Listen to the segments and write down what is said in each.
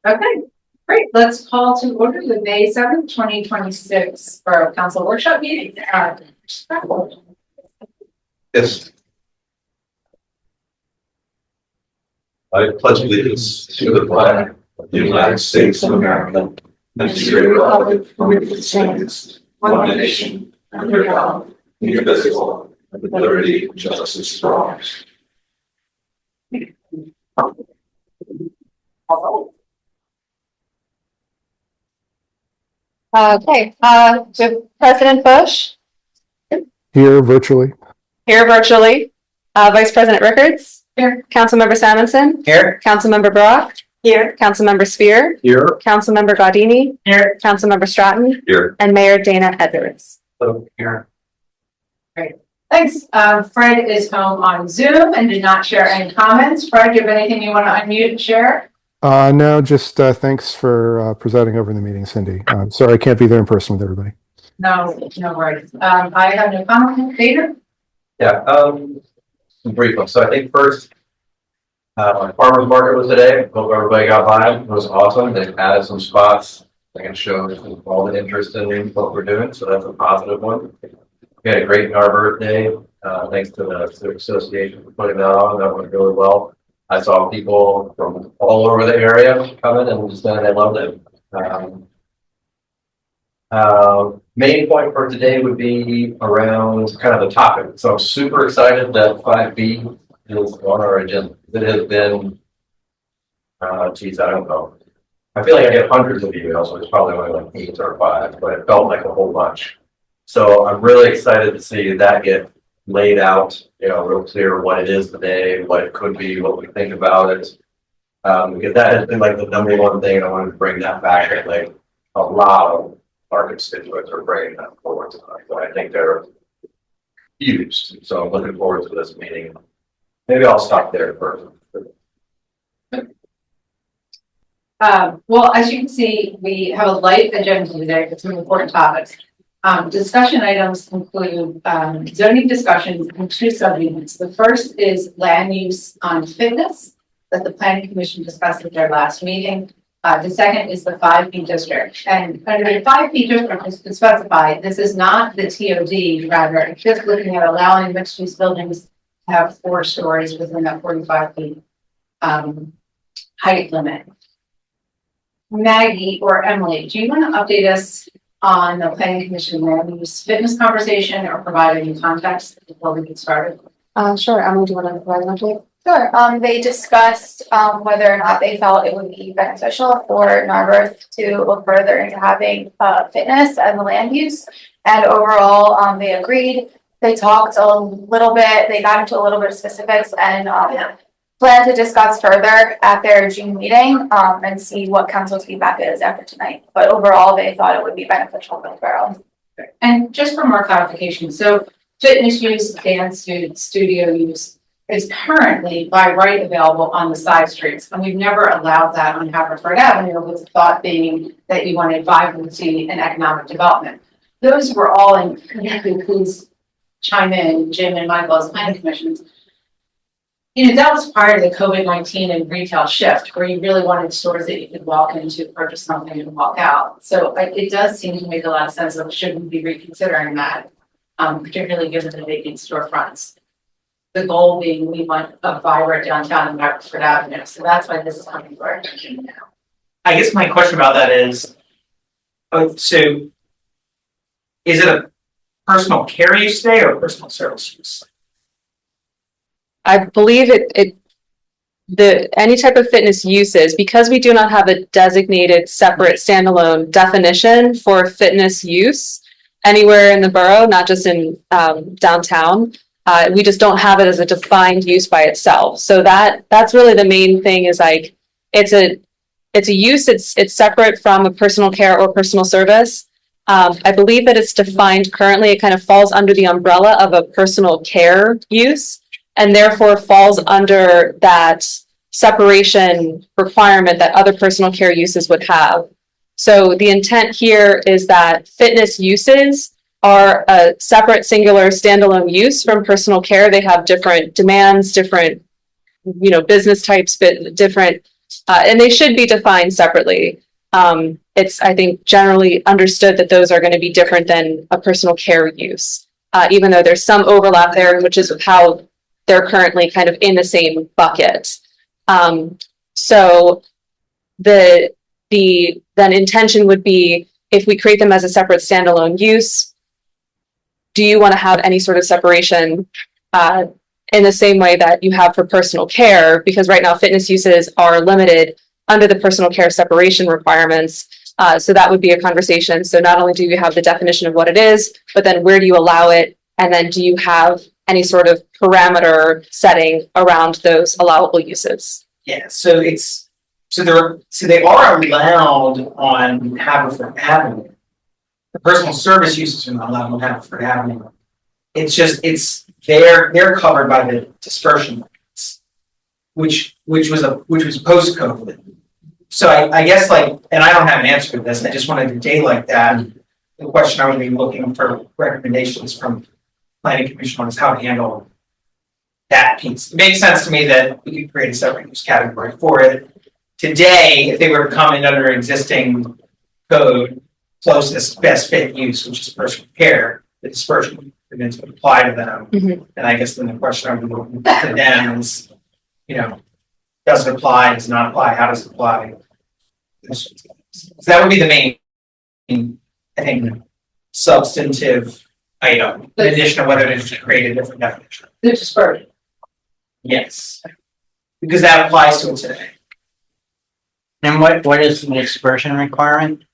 Okay, great. Let's call to order the May 7th, 2026 Borough Council Workshop meeting. Yes. I pledge allegiance to the flag of the United States of America and to the republic for which it stands, one nation, under God, indivisible, with liberty and justice for all. Okay, so President Bush Here virtually. here virtually, Vice President Rickards here, Councilmember Simonson Here. Councilmember Brock here, Councilmember Spear Here. Councilmember Gaudini Here. Councilmember Stratton Here. and Mayor Dana Edwards. Here. Thanks. Fred is home on Zoom and did not share any comments. Fred, do you have anything you want to unmute and share? No, just thanks for presiding over the meeting, Cindy. Sorry I can't be there in person with everybody. No worries. I have no comment. Peter? Yeah, some brief ones. So I think first, farmer's market was today. Hope everybody got by. It was awesome. They added some spots. I can show all the interest in what we're doing. So that's a positive one. We had a great Narberth Day. Thanks to the Civic Association for putting that on. That went really well. I saw people from all over the area coming and just saying they loved it. Main point for today would be around kind of the topic. So I'm super excited that 5B is on our agenda. It has been, geez, I don't know. I feel like I get hundreds of emails, so it's probably only like 8 or 5, but it felt like a whole bunch. So I'm really excited to see that get laid out, real clear what it is today, what it could be, what we think about it. Because that has been like the number one thing. I wanted to bring that back. And like a lot of our constituents are bringing that forward tonight. So I think they're huge. So I'm looking forward to this meeting. Maybe I'll stop there first. Well, as you can see, we have a light agenda today with some important topics. Discussion items include zoning discussions and 2 subunits. The first is land use on fitness that the Planning Commission discussed at their last meeting. The second is the 5B district. And under the 5B district, is to specify, this is not the TOD, rather, it's just looking at allowing mixed use buildings to have 4 stories within that 45 feet height limit. Maggie or Emily, do you want to update us on the Planning Commission land use fitness conversation or provide any context before we get started? Sure, Emily, do you want to provide an update? Sure. They discussed whether or not they felt it would be beneficial for Narberth to look further into having fitness and the land use. And overall, they agreed. They talked a little bit. They got into a little bit of specifics and plan to discuss further at their June meeting and see what council's feedback is after tonight. But overall, they thought it would be beneficial for the borough. And just for more clarification, so fitness use, dance use, studio use is currently by right available on the side streets. And we've never allowed that on Haverford Avenue, with the thought being that you wanted vibrancy and economic development. Those were all in, please chime in, Jim and Michael as planning commissions. That was prior to the COVID-19 and retail shift, where you really wanted stores that you could walk into, purchase something and walk out. So it does seem to make a lot of sense of should we be reconsidering that, particularly given the vacant storefronts. The goal being we want a vibrant downtown in Haverford Avenue. So that's why this is coming to our attention now. I guess my question about that is, so is it a personal care use day or personal service use? I believe any type of fitness uses, because we do not have a designated separate standalone definition for fitness use anywhere in the borough, not just in downtown. We just don't have it as a defined use by itself. So that's really the main thing, is like it's a use, it's separate from a personal care or personal service. I believe that it's defined currently, it kind of falls under the umbrella of a personal care use, and therefore falls under that separation requirement that other personal care uses would have. So the intent here is that fitness uses are a separate, singular, standalone use from personal care. They have different demands, different, business types, but different And they should be defined separately. It's, I think, generally understood that those are going to be different than a personal care use, even though there's some overlap there, which is how they're currently kind of in the same bucket. So the then intention would be, if we create them as a separate standalone use, do you want to have any sort of separation in the same way that you have for personal care? Because right now fitness uses are limited under the personal care separation requirements. So that would be a conversation. So not only do you have the definition of what it is, but then where do you allow it? And then do you have any sort of parameter setting around those allowable uses? Yeah, so they are allowed on Haverford Avenue. The personal service uses are not allowed on Haverford Avenue. It's just, they're covered by the dispersion limits, which was post-COVID. So I guess and I don't have an answer to this, I just wanted to daylight that. The question I would be looking for recommendations from planning commission on is how to handle that piece. It makes sense to me that we could create a separate use category for it. Today, if they were to come in under existing code, closest best fit use, which is personal care, the dispersion limits would apply to them. Mhm. And I guess then the question I would be looking to them is, does it apply, does it not apply, how does it apply? So that would be the main, I think, substantive item, in addition to whether it is to create a different definition. The dispersion. Yes. Because that applies to it today. And what is the dispersion requirement?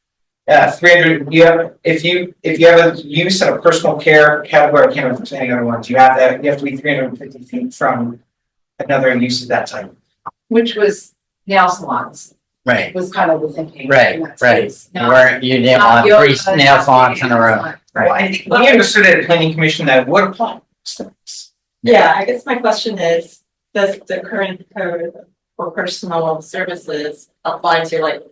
300, if you have a use of a personal care category, I can't remember if there's any other ones, you have to be 350 feet from another use of that type. Which was nail salons, Right, was kind of the thinking. right, in that right. space. Not- Where you didn't not want yoga, three nail salons in a row. not- Well, I think we understood at planning commission that would apply. Yeah, I guess my question is, does the current code for personal services apply to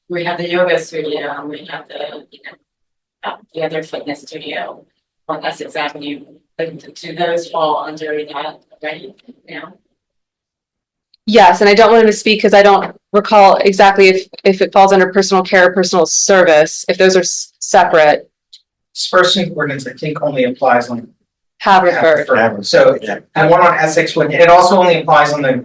we have the yoga studio and we have the other fitness studio on Essex Avenue, do those fall under that already now? Yes, and I don't want to speak because I don't recall exactly if it falls under personal care or personal service, if those are separate. Dispersing ordinance, I think, only applies on Haverford. So the one on Essex would, it also only applies on the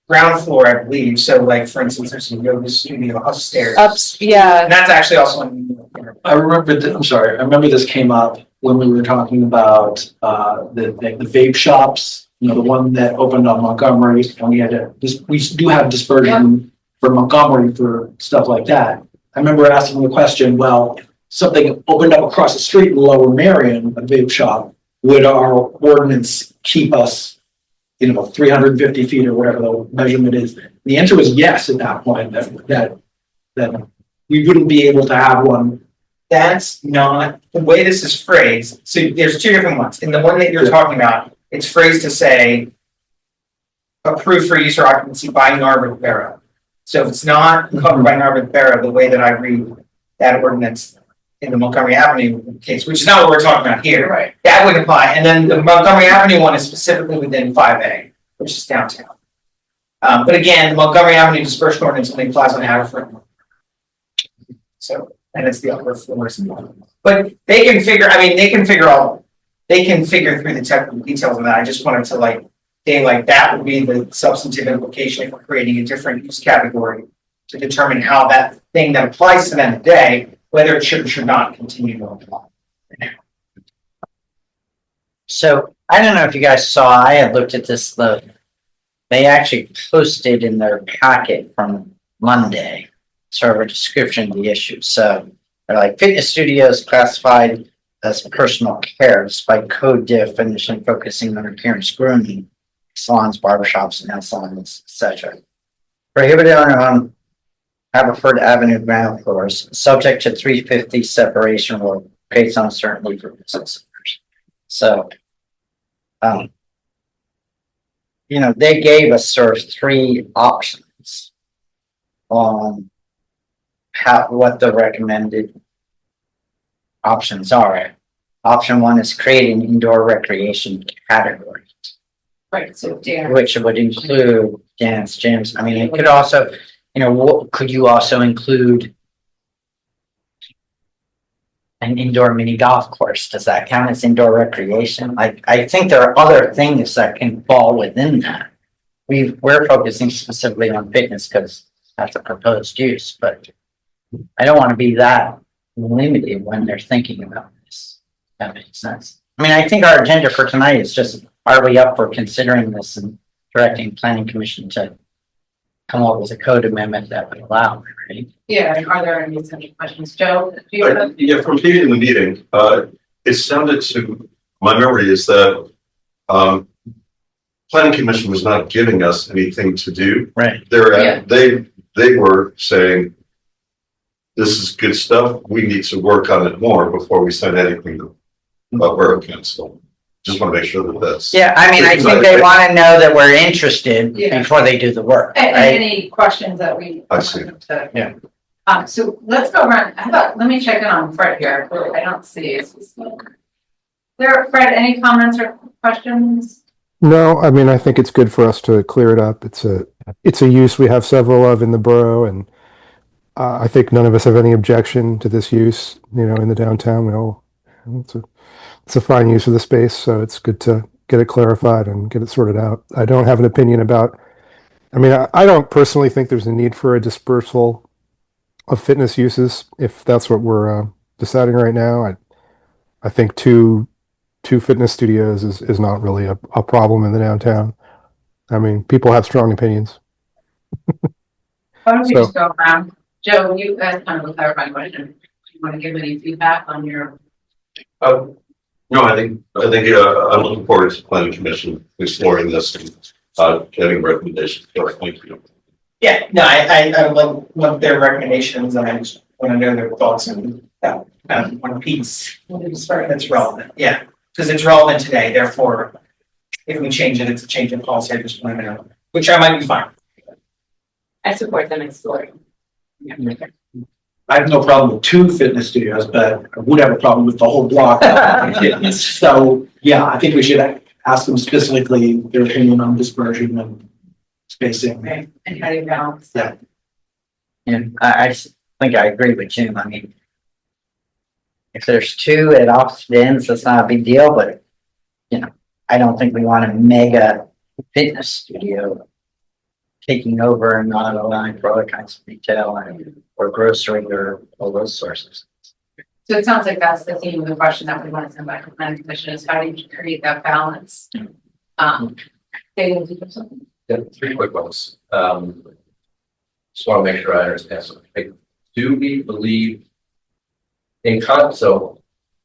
ground floor, I believe. So for instance, there's a yoga studio upstairs. Yeah, And that's actually also on. I remember, I remember this came up when we were talking about the vape shops, the one that opened on Montgomery, and we do have dispersion for Montgomery for stuff like that. I remember asking the question, well, if something opened up across the street in Lower Marion, a vape shop, would our ordinance keep us, 350 feet or whatever the measurement is? The answer was yes at that point, that we wouldn't be able to have one. That's not the way this is phrased. So there's two different ones. In the one that you're talking about, it's phrased to say approved for use or occupancy by Narberth Borough. So if it's not covered by Narberth Borough, the way that I read that ordinance in the Montgomery Avenue case, which is not what we're talking about here, Right. that would apply. And then the Montgomery Avenue one is specifically within 5A, which is downtown. But again, the Montgomery Avenue dispersion ordinance only applies on Haverford. So, and it's the upper floors. But they can figure through the technical details of that. I just wanted to daylight that would be the substantive implication for creating a different use category to determine how that thing that applies to them today, whether it should or should not continue to apply. So I don't know if you guys saw, I had looked at this, they actually posted in their packet from Monday, sort of a description of the issue. So they're fitness studios classified as personal care despite code definition focusing on appearance grooming, salons, barbershops, nail salons, etc. Prohibited on Haverford Avenue ground floors, subject to 350 separation rule based on certain legal business owners. So, they gave us sort of three options on what the recommended options are. Option one is create an indoor recreation category, Right, so Dan. which would include dance gyms. I mean, it could also, you know, what, could you also include an indoor mini golf course? Does that count as indoor recreation? I think there are other things that can fall within that. We're focusing specifically on fitness because that's a proposed use, but I don't want to be that limited when they're thinking about this. That makes sense. I mean, I think our agenda for tonight is just, are we up for considering this and directing planning commission to come up with a code amendment that would allow, it, right? Yeah, and are there any such questions? Joe, do you have? Yeah, from being in the meeting, it sounded to, my memory is that, planning commission was not giving us anything to do. Right. They were saying, this is good stuff, we need to work on it more before we send anything to Borough Council. Just want to make sure that that's. Yeah, I mean, I think they want to know that we're interested Yeah. before they do the work, And right? any questions that we. I see. Yeah. So let's go around, how about, let me check in on Fred here, I don't see. There, Fred, any comments or questions? No, I mean, I think it's good for us to clear it up. It's a use we have several of in the borough, and I think none of us have any objection to this use, you know, in the downtown. We all, it's a fine use of the space, so it's good to get it clarified and get it sorted out. I don't have an opinion about, I mean, I don't personally think there's a need for a dispersal of fitness uses, if that's what we're deciding right now. I think two fitness studios is not really a problem in the downtown. I mean, people have strong opinions. Why don't we So- just go around? Joe, you asked kind of a clarifying question. Do you want to give any feedback on your? No, I think, I'm looking forward to planning commission exploring this and, getting recommendations. Thank you. Yeah, no, I love their recommendations and I just want to know their thoughts on that, one piece that's relevant, yeah. Because it's relevant today, therefore, if we change it, it's a change in policy, I just want to know, which I might be fine. I support them exploring. I have no problem with 2 fitness studios, but I would have a problem with the whole block. So, yeah, I think we should ask them specifically their opinion on dispersion and spacing. Right, and how do you balance that? And I think I agree with Jim. I mean, if there's 2 at opposite ends, that's not a big deal, but, you know, I don't think we want a mega fitness studio taking over and not allowing for other kinds of retail or grocery or all those sources. So it sounds like that's the theme of the question that we want to send back to planning commission is how do you create that balance? David, did you have something? Yeah, 3 quick ones. Just want to make sure I understand something. Do we believe in context of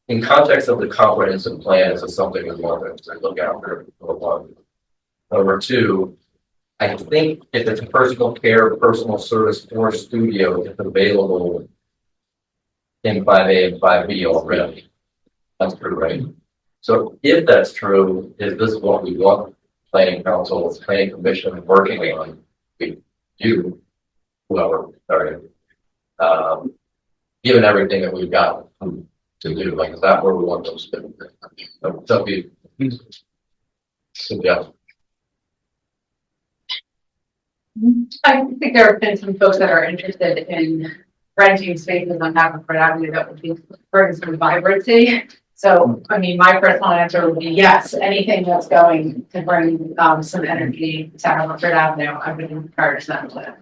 the comprehensive plan, is it something we want to look after? Number 2, I think if it's personal care, personal service or studio, it's available in 5A and 5B already. That's true, right? So if that's true, is this what we want planning council, planning commission working on? We do, whoever, sorry. Given everything that we've got to do, like, is that where we want those to be? So be suggest. I think there have been some folks that are interested in renting spaces on Haverford Avenue that would be bring some vibrancy. So, I mean, my personal answer would be yes, anything that's going to bring some energy to Haverford Avenue, I would encourage them to.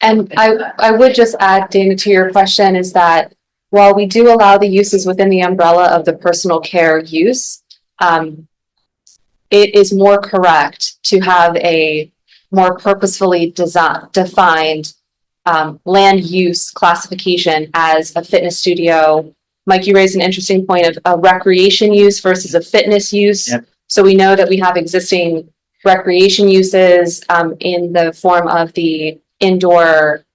And I would just add, Dana, to your question is that while we do allow the uses within the umbrella of the personal care use, it is more correct to have a more purposefully defined land use classification as a fitness studio. Mike, you raised an interesting point of a recreation use versus a fitness use. Yep. So we know that we have existing recreation uses in the form of the indoor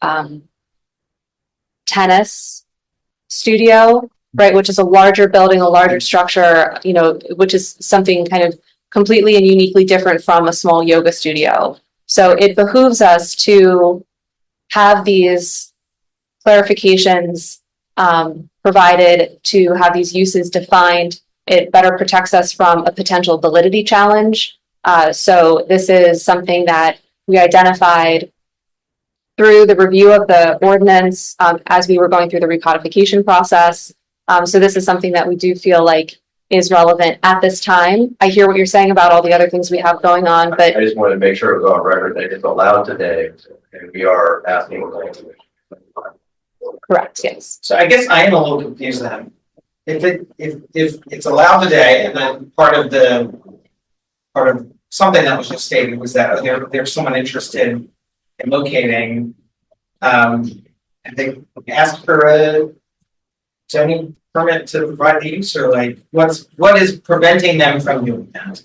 tennis studio, right, which is a larger building, a larger structure, you know, which is something kind of completely and uniquely different from a small yoga studio. So it behooves us to have these clarifications provided, to have these uses defined. It better protects us from a potential validity challenge. So this is something that we identified through the review of the ordinance, as we were going through the recodification process. So this is something that we do feel like is relevant at this time. I hear what you're saying about all the other things we have going on, but I just wanted to make sure it was on record that it's allowed today, and we are asking. correct, yes. So I guess I am a little confused then. If it's allowed today, and then part of something that was just stated was that there's someone interested in locating, and they ask for a zoning permit to provide the use, or like, what is preventing them from doing that?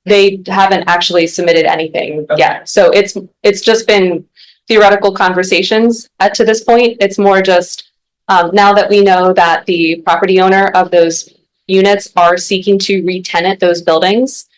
They haven't actually submitted anything Okay. yet. So it's just been theoretical conversations to this point. It's more just, now that we know that the property owner of those units are seeking to re-tenant those buildings,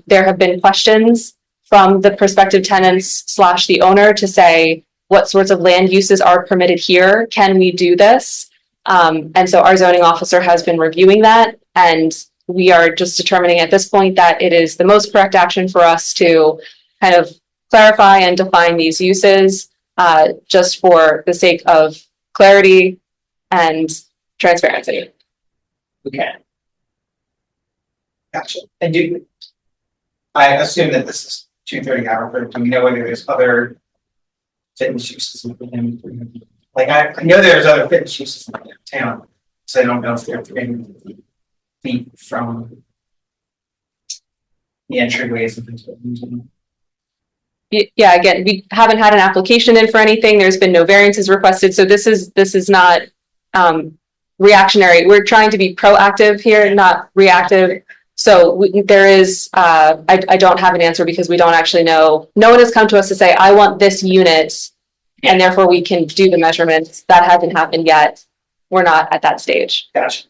there have been questions from the prospective tenants / the owner to say, what sorts of land uses are permitted here? Can we do this? And so our zoning officer has been reviewing that, and we are just determining at this point that it is the most correct action for us to kind of clarify and define these uses, just for the sake of clarity and transparency. Okay. Gotcha. And I assume that this is 230 Haverford. Do we know whether there's other fitness uses within? Like, I know there's other fitness uses in the town, so I don't know if they're 300 feet from the entryways of these buildings. Yeah, again, we haven't had an application in for anything. There's been no variances requested. So this is not reactionary. We're trying to be proactive here, not reactive. So there is, I don't have an answer because we don't actually know. No one has come to us to say, I want this unit, and therefore we can do the measurements. That hasn't happened yet. We're not at that stage. Gotcha.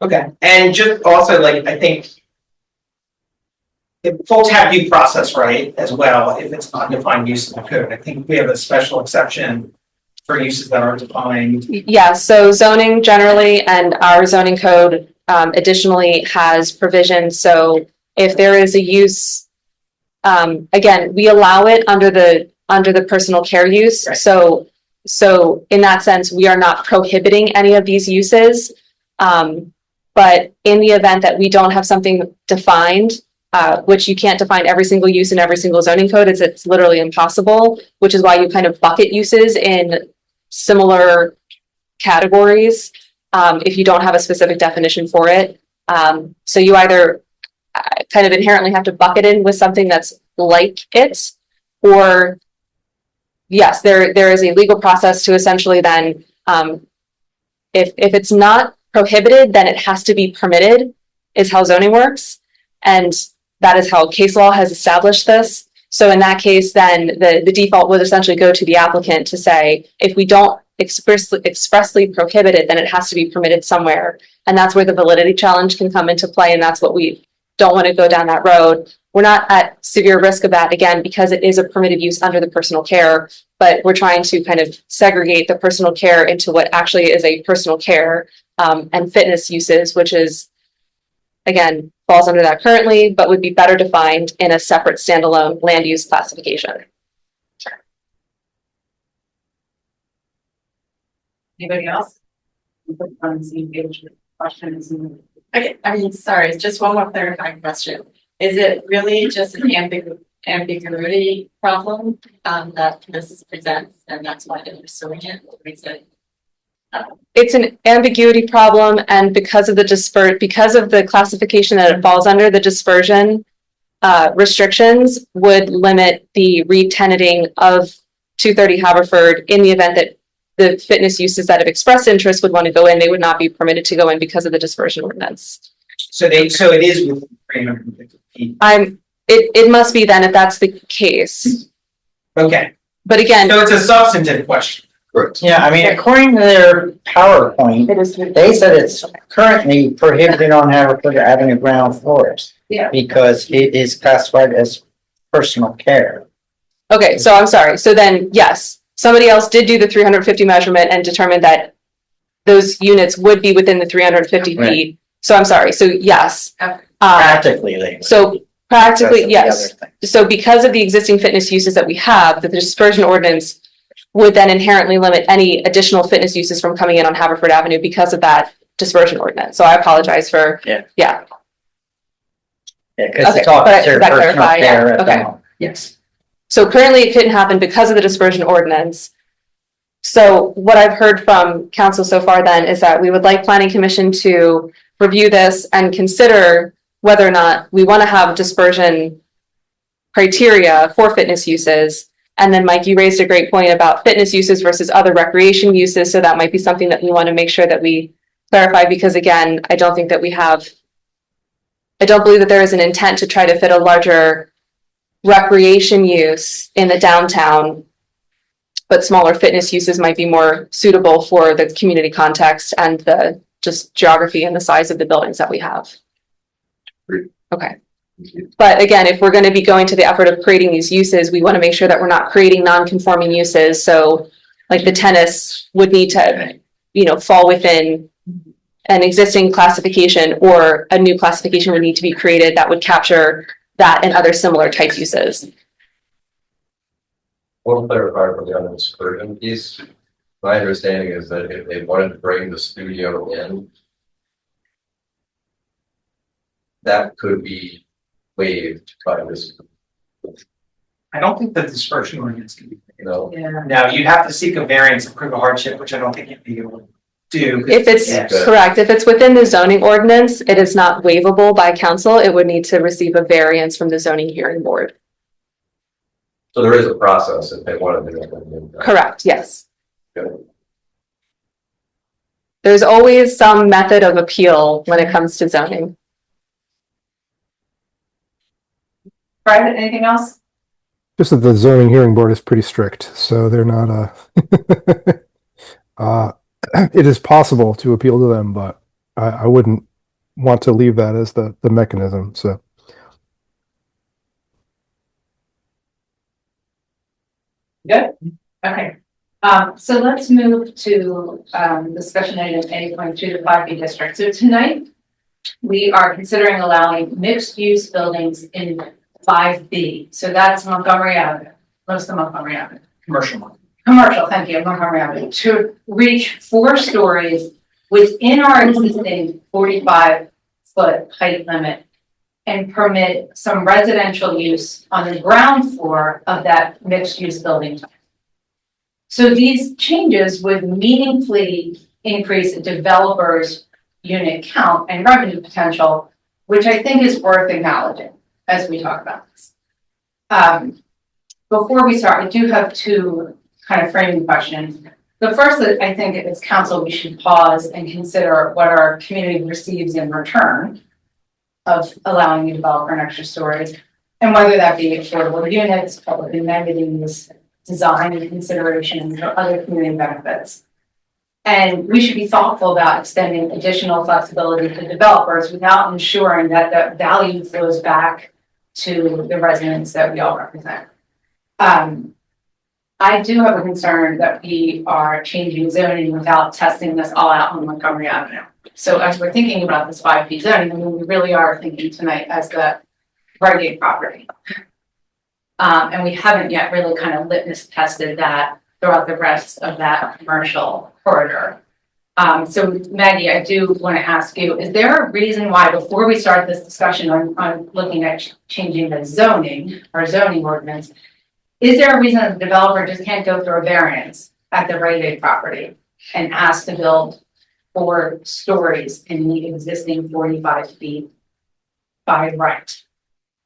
Okay, and just also, like, I think if folks have due process right as well, if it's not defined use in the code, I think we have a special exception for uses that are defined. Yeah, so zoning generally and our zoning code additionally has provision. So if there is a use, again, we allow it under the personal care use. Right. So in that sense, we are not prohibiting any of these uses. But in the event that we don't have something defined, which you can't define every single use in every single zoning code, it's literally impossible, which is why you kind of bucket uses in similar categories, if you don't have a specific definition for it. So you either kind of inherently have to bucket in with something that's like it, or yes, there is a legal process to essentially then, if it's not prohibited, then it has to be permitted, is how zoning works. And that is how case law has established this. So in that case, then the default would essentially go to the applicant to say, if we don't expressly prohibit it, then it has to be permitted somewhere. And that's where the validity challenge can come into play. And that's what we don't want to go down that road. We're not at severe risk of that, again, because it is a permitted use under the personal care, but we're trying to kind of segregate the personal care into what actually is a personal care and fitness uses, which is, again, falls under that currently, but would be better defined in a separate standalone land use classification. Anybody else? On the same page with questions and. Okay, I mean, sorry, just one more clarifying question. Is it really just an ambiguity problem that this presents, and that's why they're pursuing it? Or is it? It's an ambiguity problem, and because of the classification that it falls under, the dispersion restrictions would limit the re-tenanting of 230 Haverford in the event that the fitness uses that have expressed interest would want to go in, they would not be permitted to go in because of the dispersion ordinance. So it is within 350 feet. It must be then if that's the case. Okay, But again, so it's a substantive question. Correct. Yeah, I mean, according to their PowerPoint, it is. they said it's currently prohibited on Haverford Avenue ground floors. Yeah. Because it is classified as personal care. Okay, so I'm sorry. So then, yes, somebody else did do the 350 measurement and determined that those units would be within the 350 Right. feet. So I'm sorry. So yes. Practically, they. So Practically, That's the yes. other thing. So because of the existing fitness uses that we have, the dispersion ordinance would then inherently limit any additional fitness uses from coming in on Haverford Avenue because of that dispersion ordinance. So I apologize for. Yeah. Yeah, Yeah, because Okay, it's all but considered does that personal clarify? Yeah, care at the okay. moment. Yes. so currently it couldn't happen because of the dispersion ordinance. So what I've heard from council so far then is that we would like planning commission to review this and consider whether or not we want to have dispersion criteria for fitness uses. And then Mike, you raised a great point about fitness uses versus other recreation uses. So that might be something that we want to make sure that we clarify, because again, I don't believe that there is an intent to try to fit a larger recreation use in the downtown, but smaller fitness uses might be more suitable for the community context and the just geography and the size of the buildings that we have. Great. Okay. But again, if we're going to be going to the effort of creating these uses, we want to make sure that we're not creating non-conforming uses. So like the tennis would need to, fall within an existing classification, or a new classification would need to be created that would capture that and other similar type uses. One clarifier for the other dispersion piece. My understanding is that if they wanted to bring the studio in, that could be waived by this, I don't think the dispersion ordinance can be. Yeah. Now, you'd have to seek a variance and prove a hardship, which I don't think you'd be able to do. 'cause- If it's Yes. correct, if it's within the zoning ordinance, it is not waivable by council. It would need to receive a variance from the zoning hearing board. So there is a process if they want to do it. Correct, yes. Good. There's always some method of appeal when it comes to zoning. Private, anything else? Just that the zoning hearing board is pretty strict, so they're not, it is possible to appeal to them, but I wouldn't want to leave that as the mechanism, so. Good, okay. So let's move to, discussion item 8.2, the 5B district. So tonight, we are considering allowing mixed-use buildings in 5B. So that's Montgomery Avenue, most of Montgomery Avenue. Commercial one. Commercial, thank you, Montgomery Avenue, to reach 4 stories within our existing 45-foot height limit and permit some residential use on the ground floor of that mixed-use building. So these changes would meaningfully increase a developer's unit count and revenue potential, which I think is worth acknowledging as we talk about this. Before we start, I do have 2 kind of framing questions. The first that I think as council, we should pause and consider what our community receives in return of allowing a developer an extra story, and whether that be affordable units, public amenities, design and considerations, or other community benefits. And we should be thoughtful about extending additional flexibility to developers without ensuring that the value flows back to the residents that we all represent. I do have a concern that we are changing zoning without testing this all out on Montgomery Avenue. So as we're thinking about this 5B zoning, I mean, we really are thinking tonight as the Rite property. And we haven't yet really kind of litmus tested that throughout the rest of that commercial corridor. So Maggie, I do want to ask you, is there a reason why, before we start this discussion on looking at changing the zoning or zoning ordinance, is there a reason that the developer just can't go through a variance at the Rite Property and ask to build 4 stories in the existing 45 feet by right?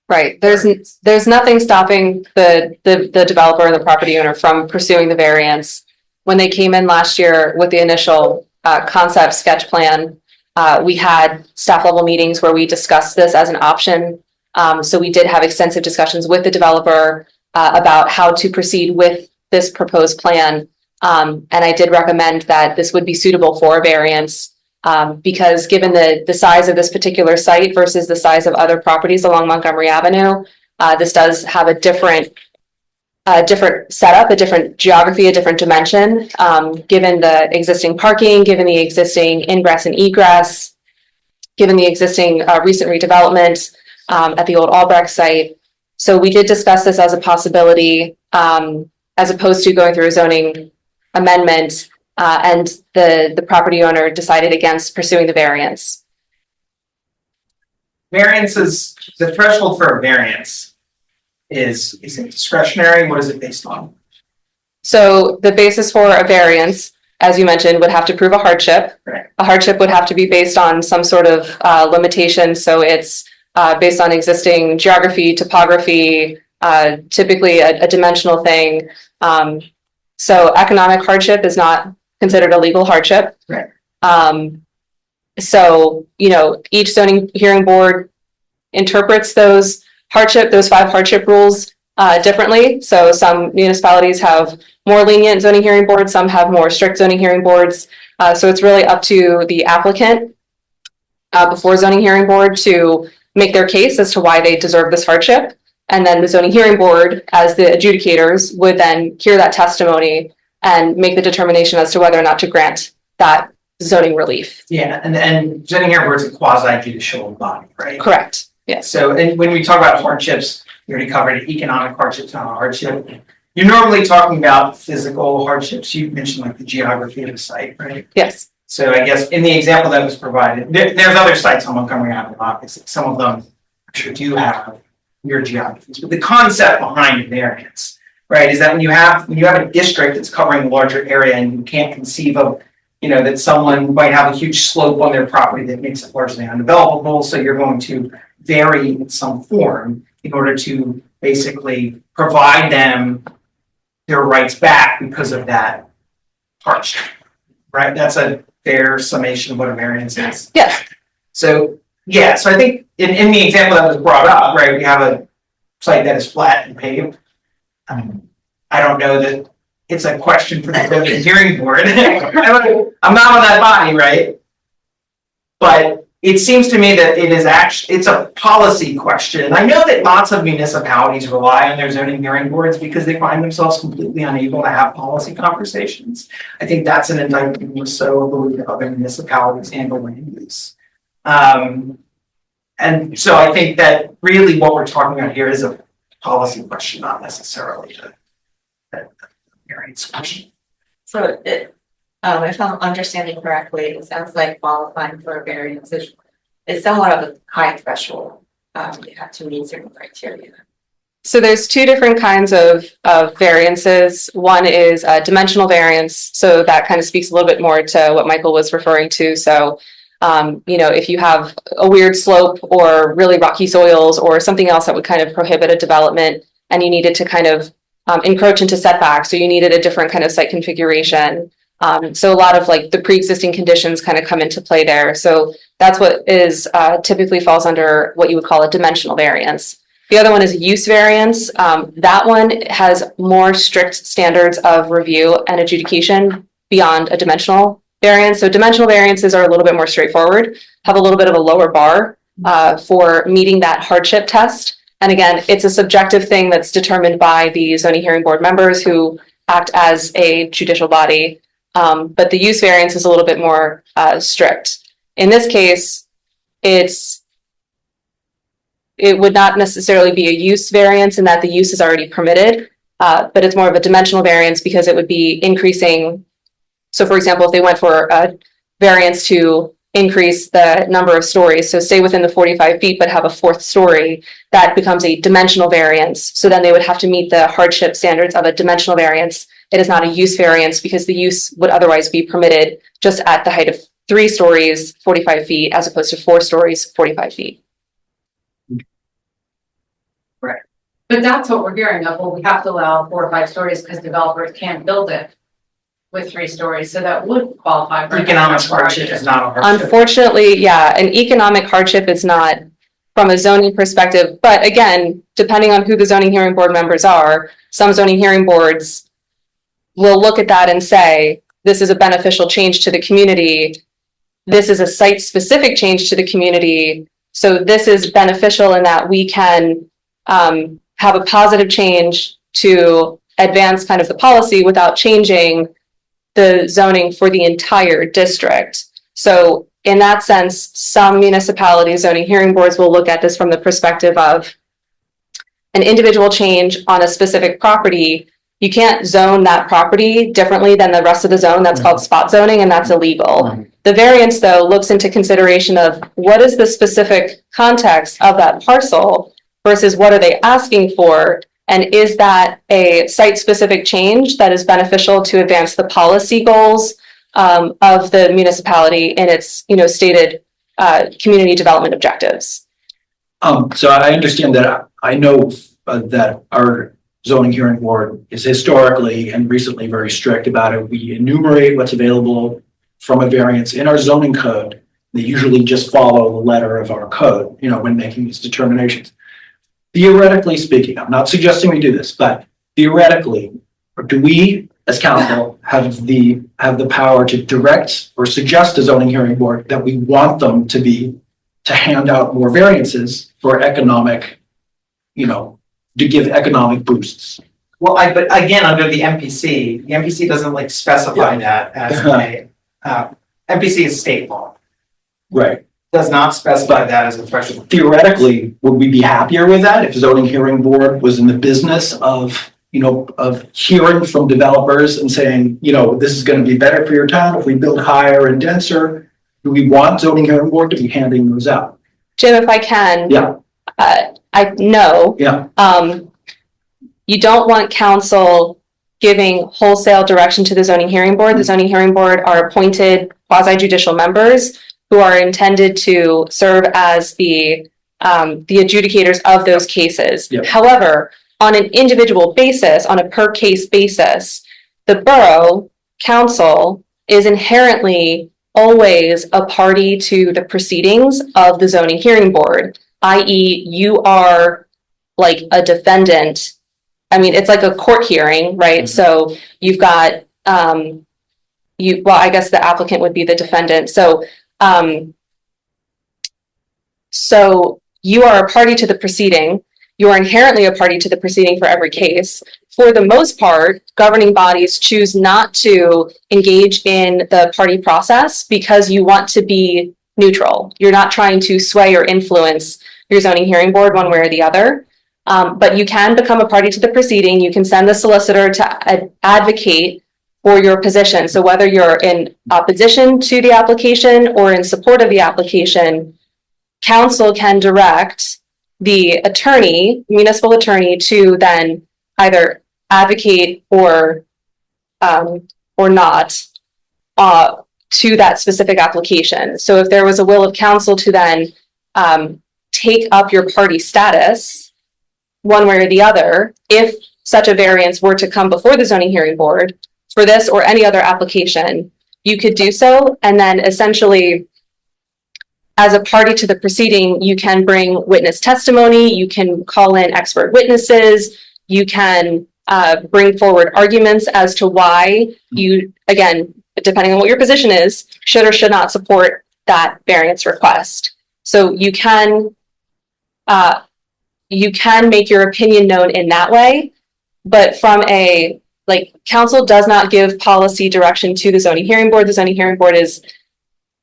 Right, there's nothing stopping the developer and the property owner from pursuing the variance. When they came in last year with the initial concept sketch plan, we had staff level meetings where we discussed this as an option. So we did have extensive discussions with the developer about how to proceed with this proposed plan. And I did recommend that this would be suitable for a variance. Because given the size of this particular site versus the size of other properties along Montgomery Avenue, this does have a different setup, a different geography, a different dimension, given the existing parking, given the existing ingress and egress, given the existing recent redevelopment. at the old Albrecht site. So we did discuss this as a possibility, as opposed to going through a zoning amendment, and the property owner decided against pursuing the variance. Variances, the threshold for a variance is it discretionary? What is it based on? So the basis for a variance, as you mentioned, would have to prove a hardship. Right. A hardship would have to be based on some sort of limitation. So it's based on existing geography, topography, typically a dimensional thing. So economic hardship is not considered a legal hardship. Right. So, each zoning hearing board interprets those 5 hardship rules differently. So some municipalities have more lenient zoning hearing boards, some have more strict zoning hearing boards. So it's really up to the applicant before zoning hearing board to make their case as to why they deserve this hardship. And then the zoning hearing board, as the adjudicators, would then hear that testimony and make the determination as to whether or not to grant that zoning relief. Yeah, and zoning hearing board is a quasi judicial body, right? Correct. Yes. So, and when we talk about hardships, we already covered economic hardships, not a hardship. You're normally talking about physical hardships. You mentioned like the geography of the site, right? Yes. So I guess in the example that was provided, there's other sites on Montgomery Avenue, obviously. Some of them actually do have weird geographies, but the concept behind variance, right, is that when you have a district that's covering a larger area and you can't conceive of, that someone might have a huge slope on their property that makes it largely undevelopable, so you're going to vary in some form in order to basically provide them their rights back because of that hardship, right? That's a fair summation of what a variance is. Yes. So, yeah, so I think in the example that was brought up, right, we have a site that is flat and paved. I don't know that it's a question for the zoning hearing board. I'm not on that body, right? But it seems to me that it's a policy question. I know that lots of municipalities rely on their zoning hearing boards because they find themselves completely unable to have policy conversations. I think that's an indictment more so of the way that other municipalities handle land use. And so I think that really what we're talking about here is a policy question, not necessarily a variance question. So if I'm understanding correctly, it sounds like qualifying for a variance is somewhat of a high threshold. You have to meet certain criteria. So there's 2 different kinds of variances. One is a dimensional variance. So that kind of speaks a little bit more to what Michael was referring to. So, if you have a weird slope or really rocky soils or something else that would kind of prohibit a development and you needed to kind of encroach into setbacks, so you needed a different kind of site configuration. So a lot of like the pre-existing conditions kind of come into play there. So that's what is typically falls under what you would call a dimensional variance. The other one is a use variance. That one has more strict standards of review and adjudication beyond a dimensional variance. So dimensional variances are a little bit more straightforward, have a little bit of a lower bar for meeting that hardship test. And again, it's a subjective thing that's determined by the zoning hearing board members who act as a judicial body. But the use variance is a little bit more strict. In this case, it would not necessarily be a use variance in that the use is already permitted, but it's more of a dimensional variance because it would be increasing. So for example, if they went for a variance to increase the number of stories, so stay within the 45 feet but have a 4th story, that becomes a dimensional variance. So then they would have to meet the hardship standards of a dimensional variance. It is not a use variance because the use would otherwise be permitted just at the height of 3 stories, 45 feet, as opposed to 4 stories, 45 feet. Right. But that's what we're hearing of, well, we have to allow 4 or 5 stories because developers can't build it with 3 stories, so that would qualify for. Economic hardship is not a hardship. Unfortunately, yeah, an economic hardship is not from a zoning perspective, but again, depending on who the zoning hearing board members are, some zoning hearing boards will look at that and say, this is a beneficial change to the community. This is a site-specific change to the community. So this is beneficial in that we can have a positive change to advance kind of the policy without changing the zoning for the entire district. So in that sense, some municipalities, zoning hearing boards will look at this from the perspective of an individual change on a specific property. You can't zone that property differently than the rest of the zone. That's called spot zoning, and that's illegal. The variance, though, looks into consideration of what is the specific context of that parcel versus what are they asking for, and is that a site-specific change that is beneficial to advance the policy goals of the municipality in its, stated community development objectives. So I understand that. I know that our zoning hearing board is historically and recently very strict about it. We enumerate what's available from a variance in our zoning code. They usually just follow the letter of our code, when making these determinations. Theoretically speaking, I'm not suggesting we do this, but theoretically, do we as council have the power to direct or suggest to zoning hearing board that we want them to hand out more variances for economic, to give economic boosts? Well, but again, under the MPC doesn't specify that as a, MPC is state law, Right. does not specify that as a threshold. Theoretically, would we be happier with that if zoning hearing board was in the business of hearing from developers and saying, this is going to be better for your town if we build higher and denser? Do we want zoning hearing board to be handing those out? Jim, if I can. Yeah. I know. Yeah. You don't want council giving wholesale direction to the zoning hearing board. The zoning hearing board are appointed quasi-judicial members who are intended to serve as the adjudicators of those cases. Yep. However, on an individual basis, on a per case basis, the borough council is inherently always a party to the proceedings of the zoning hearing board, i.e. you are like a defendant. I mean, it's like a court hearing, right? Mm-hmm. So you've got, I guess the applicant would be the defendant. So you are a party to the proceeding. You are inherently a party to the proceeding for every case. For the most part, governing bodies choose not to engage in the party process because you want to be neutral. You're not trying to sway or influence your zoning hearing board one way or the other. But you can become a party to the proceeding. You can send the solicitor to advocate for your position. So whether you're in opposition to the application or in support of the application, council can direct the attorney, municipal attorney, to then either advocate or not to that specific application. So if there was a will of council to then take up your party status one way or the other, if such a variance were to come before the zoning hearing board for this or any other application, you could do so. And then essentially, as a party to the proceeding, you can bring witness testimony, you can call in expert witnesses, you can bring forward arguments as to why you, again, depending on what your position is, should or should not support that variance request. So you can make your opinion known in that way, but from council does not give policy direction to the zoning hearing board. The zoning hearing board is,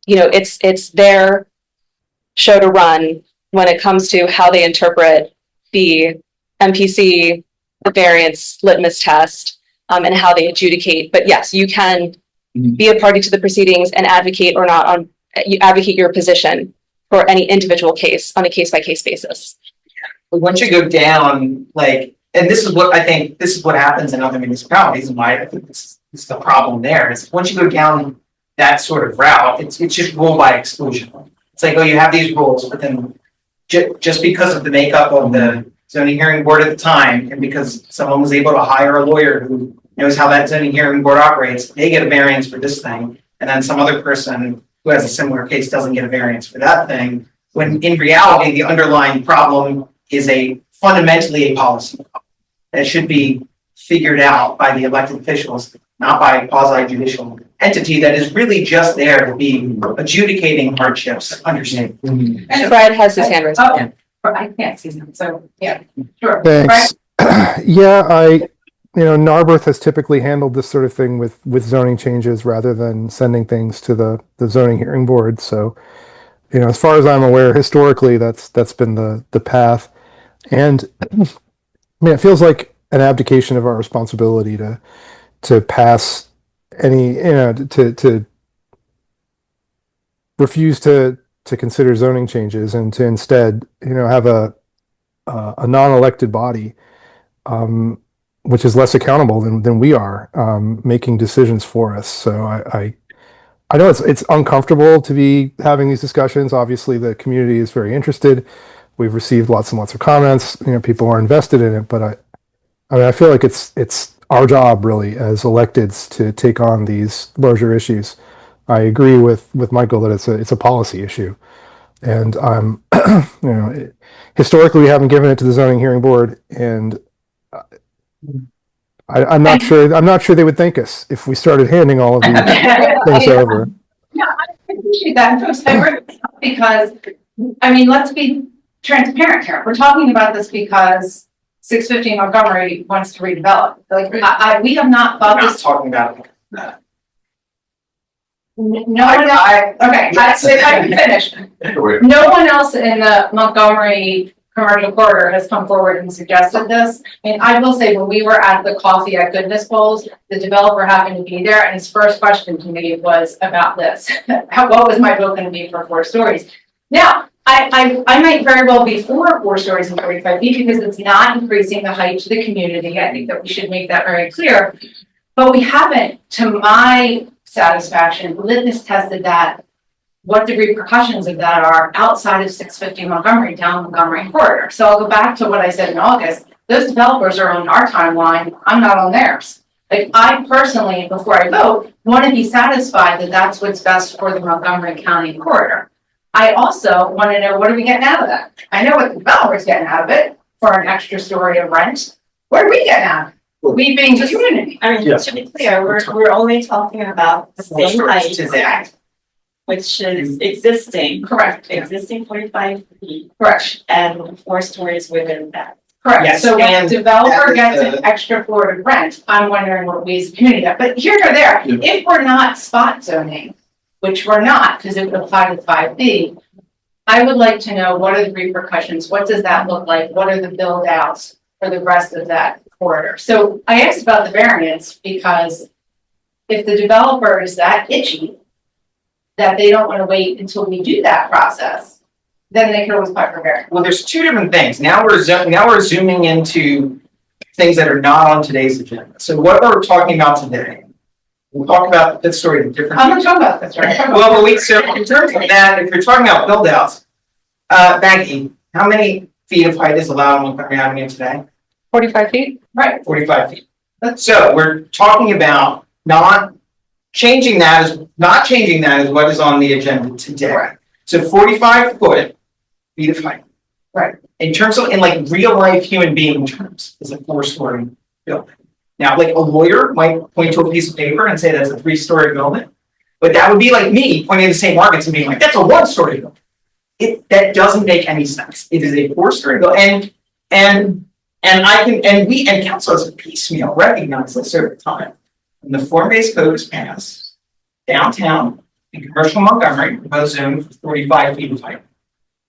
it's their show to run when it comes to how they interpret the MPC, the variance litmus test, and how they adjudicate. But yes, you can be a party to the proceedings and advocate or not you advocate your position for any individual case on a case-by-case basis. But once you go down, and this is what happens in other municipalities, and why I think this is the problem there, is once you go down that sort of route, it's just rule by exclusion. It's like, oh, you have these rules, but then just because of the makeup of the zoning hearing board at the time, and because someone was able to hire a lawyer who knows how that zoning hearing board operates, they get a variance for this thing, and then some other person who has a similar case doesn't get a variance for that thing, when in reality, the underlying problem is fundamentally a policy problem that should be figured out by the elected officials, not by a quasi-judicial entity that is really just there to be adjudicating hardships, understand. Fred has his hand raised. Oh, I can't see him, so, yeah, sure. Thanks. Yeah, Narberth has typically handled this sort of thing with zoning changes rather than sending things to the zoning hearing board. So, as far as I'm aware, historically, that's been the path. And I mean, it feels like an abdication of our responsibility to pass any, to refuse to consider zoning changes and to instead, have a non-elected body, which is less accountable than we are, making decisions for us. So I know it's uncomfortable to be having these discussions. Obviously, the community is very interested. We've received lots and lots of comments. People are invested in it, but I feel like it's our job really as electeds to take on these larger issues. I agree with Michael that it's a policy issue, and historically we haven't given it to the zoning hearing board, and I'm not sure they would thank us if we started handing all of these things over. Yeah, I appreciate that, because, I mean, let's be transparent here. We're talking about this because 650 Montgomery wants to redevelop. Like, we have not thought I'm not this. talking about that. No, okay, if I can finish. No one else in the Montgomery commercial corridor has come forward and suggested this. I mean, I will say, when we were at the coffee at Goodness Bowls, the developer happened to be there, and his first question to me was about this. What was my vote going to be for 4 stories? Now, I might very well be for 4 stories and 45 feet because it's not increasing the height to the community. I think that we should make that very clear. But we haven't, to my satisfaction, litmus tested that, what the repercussions of that are outside of 650 Montgomery, down Montgomery corridor. So I'll go back to what I said in August. Those developers are on our timeline. I'm not on theirs. Like, I personally, before I vote, want to be satisfied that that's what's best for the Montgomery County corridor. I also want to know, what are we getting out of that? I know what the developer's getting out of it for an extra story of rent. What are we getting out of it? We being just community. I mean, to be clear, we're only talking about the same height, To that. which is existing, Correct. existing 45 feet Correct. and 4 stories within that. Correct. Yes, So when and the developer that gets is an extra floor to rent, I'm wondering what we as a community get. But here or there, Yeah. if we're not spot zoning, which we're not, because it would apply to 5B, I would like to know, what are the repercussions? What does that look like? What are the build outs for the rest of that corridor? So I asked about the variance because if the developer is that itchy that they don't want to wait until we do that process, then they can always apply for variance. Well, there's 2 different things. Now we're zooming into things that are not on today's agenda. So what we're talking about today, we'll talk about the 5th story in different. I'm not talking about this, right? Well, wait, so in terms of that, if you're talking about build outs, Maggie, how many feet of height is allowed on Montgomery Avenue today? 45 feet? Right. 45 feet. So we're talking about not changing that is what is on the agenda today. Correct. So 45 feet of height. Right. In terms of, in like real life human being terms, is a 4-story building. Now, like, a lawyer might point to a piece of paper and say that's a 3-story building, but that would be like me pointing to St. Margaret's and being like, that's a 1-story building. That doesn't make any sense. It is a 4-story building, and council as a piecemeal recognize this over time. When the form-based code was passed, downtown and commercial Montgomery were both zoned for 45 feet of height,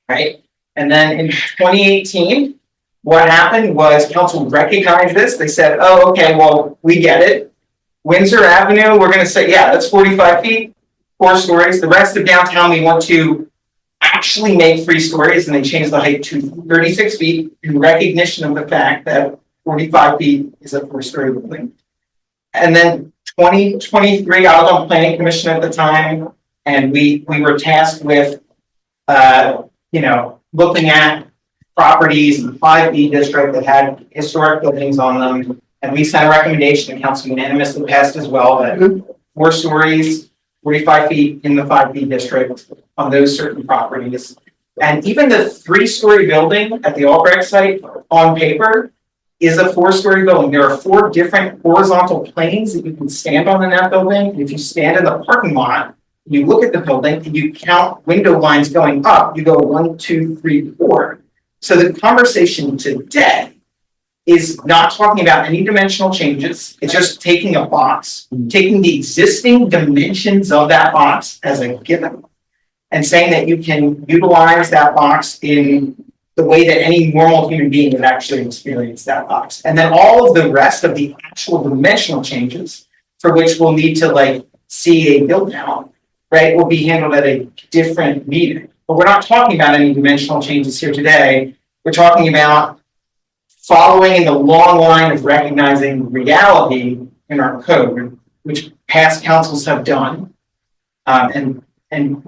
right? And then in 2018, what happened was council recognized this. They said, oh, okay, well, we get it. Windsor Avenue, we're gonna say, yeah, that's 45 feet, 4 stories. The rest of downtown, we want to actually make 3 stories, and they changed the height to 36 feet in recognition of the fact that 45 feet is a 4-story building. And then 2023, I was on planning commission at the time, and we were tasked with, looking at properties in the 5B district that had historic buildings on them. And we sent a recommendation, and council unanimously passed as well, that 4 stories, 45 feet in the 5B district on those certain properties. And even the 3-story building at the Albrecht site on paper is a 4-story building. There are 4 different horizontal planes that you can stand on in that building. And if you stand in the parking lot, you look at the building and you count window lines going up, you go 1, 2, 3, 4. So the conversation today is not talking about any dimensional changes. It's just taking a box, taking the existing dimensions of that box as a given, and saying that you can utilize that box in the way that any normal human being would actually experience that box. And then all of the rest of the actual dimensional changes, for which we'll need to like see a build out, right, will be handled at a different meeting. But we're not talking about any dimensional changes here today. We're talking about following in the long line of recognizing reality in our code, which past councils have done. And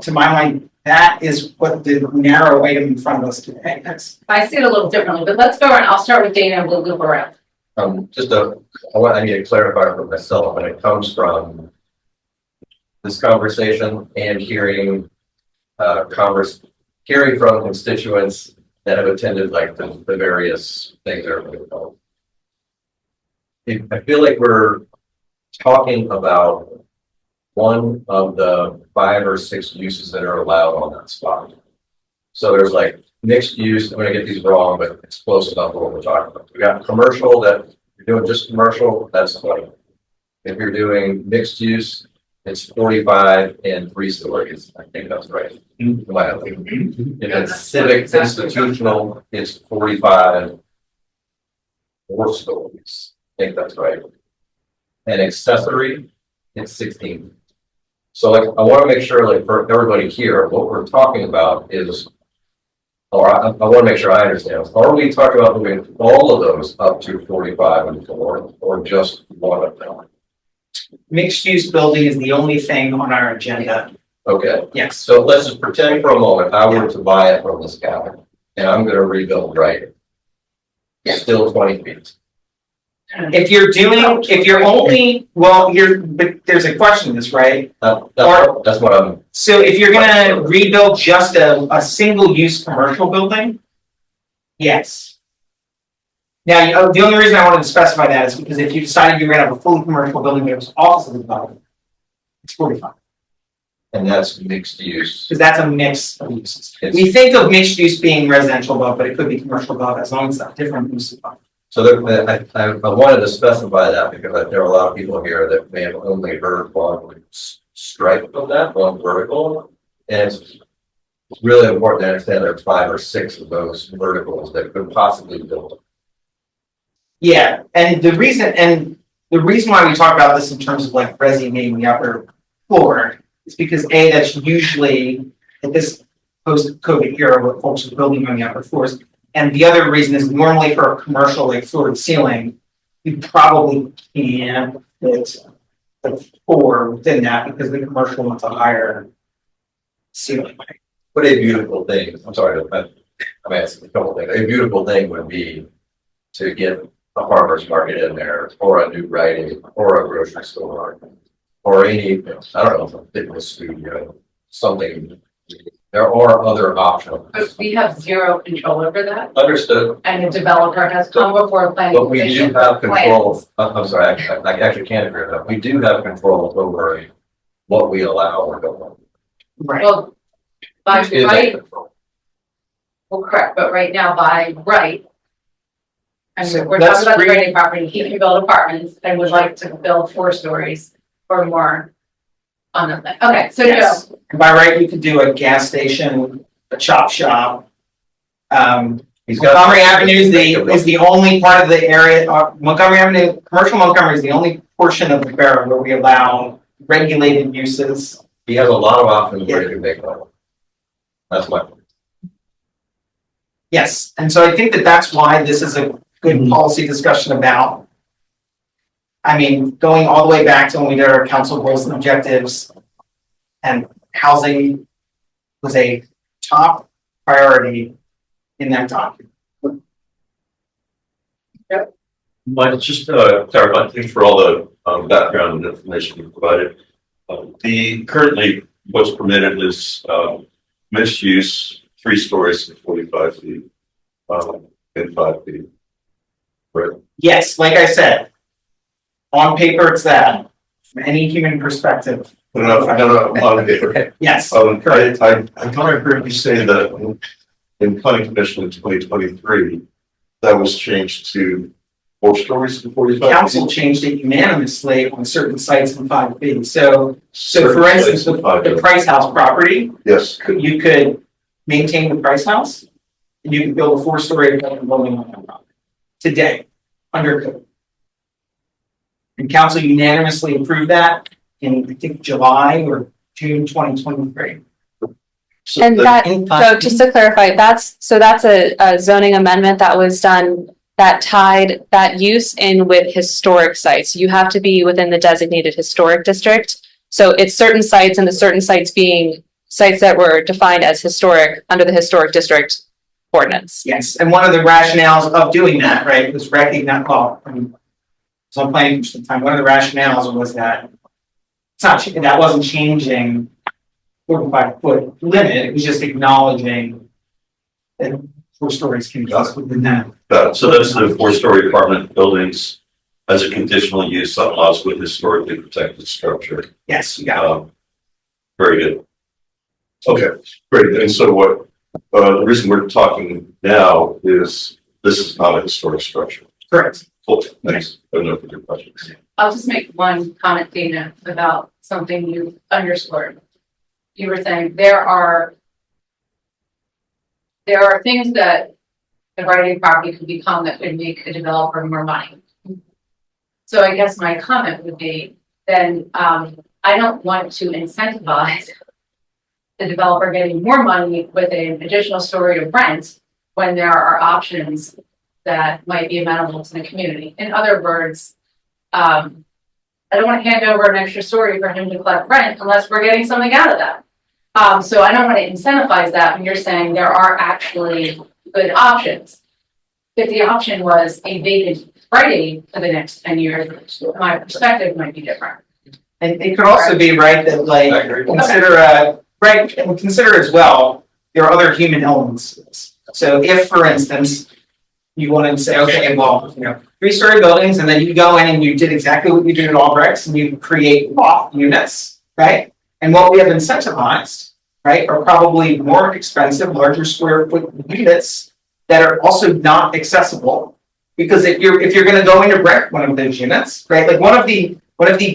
to my mind, that is what the narrow item in front of us today is. I see it a little differently, but let's go around. I'll start with Dana and we'll loop around. I need to clarify for myself when it comes from this conversation and hearing hearing from constituents that have attended like the various things that are being called. I feel like we're talking about one of the 5 or 6 uses that are allowed on that spot. So there's like mixed use, I'm gonna get these wrong, but it's close enough to what we're talking about. We got commercial that you're doing just commercial, that's 20. If you're doing mixed use, it's 45 and 3 stories. I think that's right. Wow. If it's civic institutional, it's 45 4 stories. I think that's right. And accessory, it's 16. So like, I want to make sure, like, for everybody here, what we're talking about is, or I want to make sure I understand. Are we talking about moving all of those up to 45 and 4, or just one of them? Mixed use building is the only thing on our agenda. Okay, Yes. so let's just pretend for a moment I were to buy it from this guy, and I'm going to rebuild right. Still 20 feet. If you're only, well, but there's a question in this, right? That's what I'm. So if you're gonna rebuild just a single use commercial building, yes. Now, the only reason I wanted to specify that is because if you decided you were gonna have a fully commercial building that was offices above, it's 45, And that's mixed use. because that's a mix of uses. It's- We think of mixed use being residential above, but it could be commercial above as long as it's a different use above. So I wanted to specify that because there are a lot of people here that may have only heard one stripe of that, one vertical. And it's really important to understand there are 5 or 6 of those verticals that could possibly build. Yeah, and the reason why we talk about this in terms of like resonating the upper floor is because that's usually at this post-COVID era where folks are building on the upper floors. And the other reason is normally for a commercial like floor to ceiling, you probably can't fit the floor within that because the commercial wants a higher ceiling. What a beautiful thing, I'm sorry, I'm asking a couple things. A beautiful thing would be to get a farmer's market in there, or a new writing, or a grocery store, or any, I don't know, a fitness studio, something. There are other options. But we have zero control over that, Understood, and the developer has come before the planning but we do commission. have control, I'm sorry, I actually can't agree with that. We do have control over what we allow or don't allow. Right. Well, by Is that right, control? well, correct, but right now by right. And So we're let's talking about the read- grading property, he can build apartments and would like to build 4 stories or more on the thing. Okay, so Yes. Joe, And by right, you could do a gas station, a chop shop. He's got- Montgomery Avenue is the only part of the area, Montgomery Avenue, commercial Montgomery is the only portion of the borough where we allow regulated uses. He has a lot of options where he can make money. That's my point. Yes, and so I think that that's why this is a good policy discussion about. I mean, going all the way back to when we did our council goals and objectives. And housing was a top priority in that document. Mike, just clarify, thanks for all the background and information you provided. Currently, what's permitted is mixed use, 3 stories, 45 feet, and 5 feet. Right. Yes, like I said, on paper, it's that, from any human perspective, No, on paper. yes. I thought I heard you say that in planning commission in 2023, that was changed to 4 stories and 45 council feet? changed it unanimously on certain sites in 5B. So for instance, Certain sites in the 5B. Price House property, Yes, you could maintain the Price House, and you could build a 4-story apartment building on that property today, under code. And council unanimously approved that in, I think, July or June 2023. So And that- so just to clarify, that's a zoning amendment that was done that tied that use in with historic sites. You have to be within the designated historic district. So it's certain sites and the certain sites being sites that were defined as historic under the historic district ordinance. Yes, and one of the rationales of doing that, right, was recognize, well, I mean, so I'm planning for some time, one of the rationales was that it's not, that wasn't changing 45-foot limit, it was just acknowledging that 4 stories can be within that. So that's the 4-story apartment buildings as a conditional use on lots with historically protected structure. Yes, you got it. Very good. okay, great. And so what, the reason we're talking now is this is not a historic structure. Correct. Cool, thanks. I have no further questions. I'll just make one comment, Dana, about something you underscored. You were saying there are things that the writing property could become that would make a developer more money. So I guess my comment would be, then I don't want to incentivize the developer getting more money with an additional story of rent when there are options that might be amenable to the community. In other words, I don't want to hand over an extra story for him to collect rent unless we're getting something out of that. So I don't want to incentivize that when you're saying there are actually good options. If the option was a vacant Rite Aid for the next 10 years, my perspective might be different. And it could also be right that like, I agree. consider as well, there are other human elements to this. So if, for instance, you wanted to say, okay, well, 3-story buildings, and then you go in and you did exactly what you did at Albrecht's, and you create loft units, right? And what we have incentivized, right, are probably more expensive, larger square foot units that are also not accessible. Because if you're gonna go into rent one of those units, right, like one of the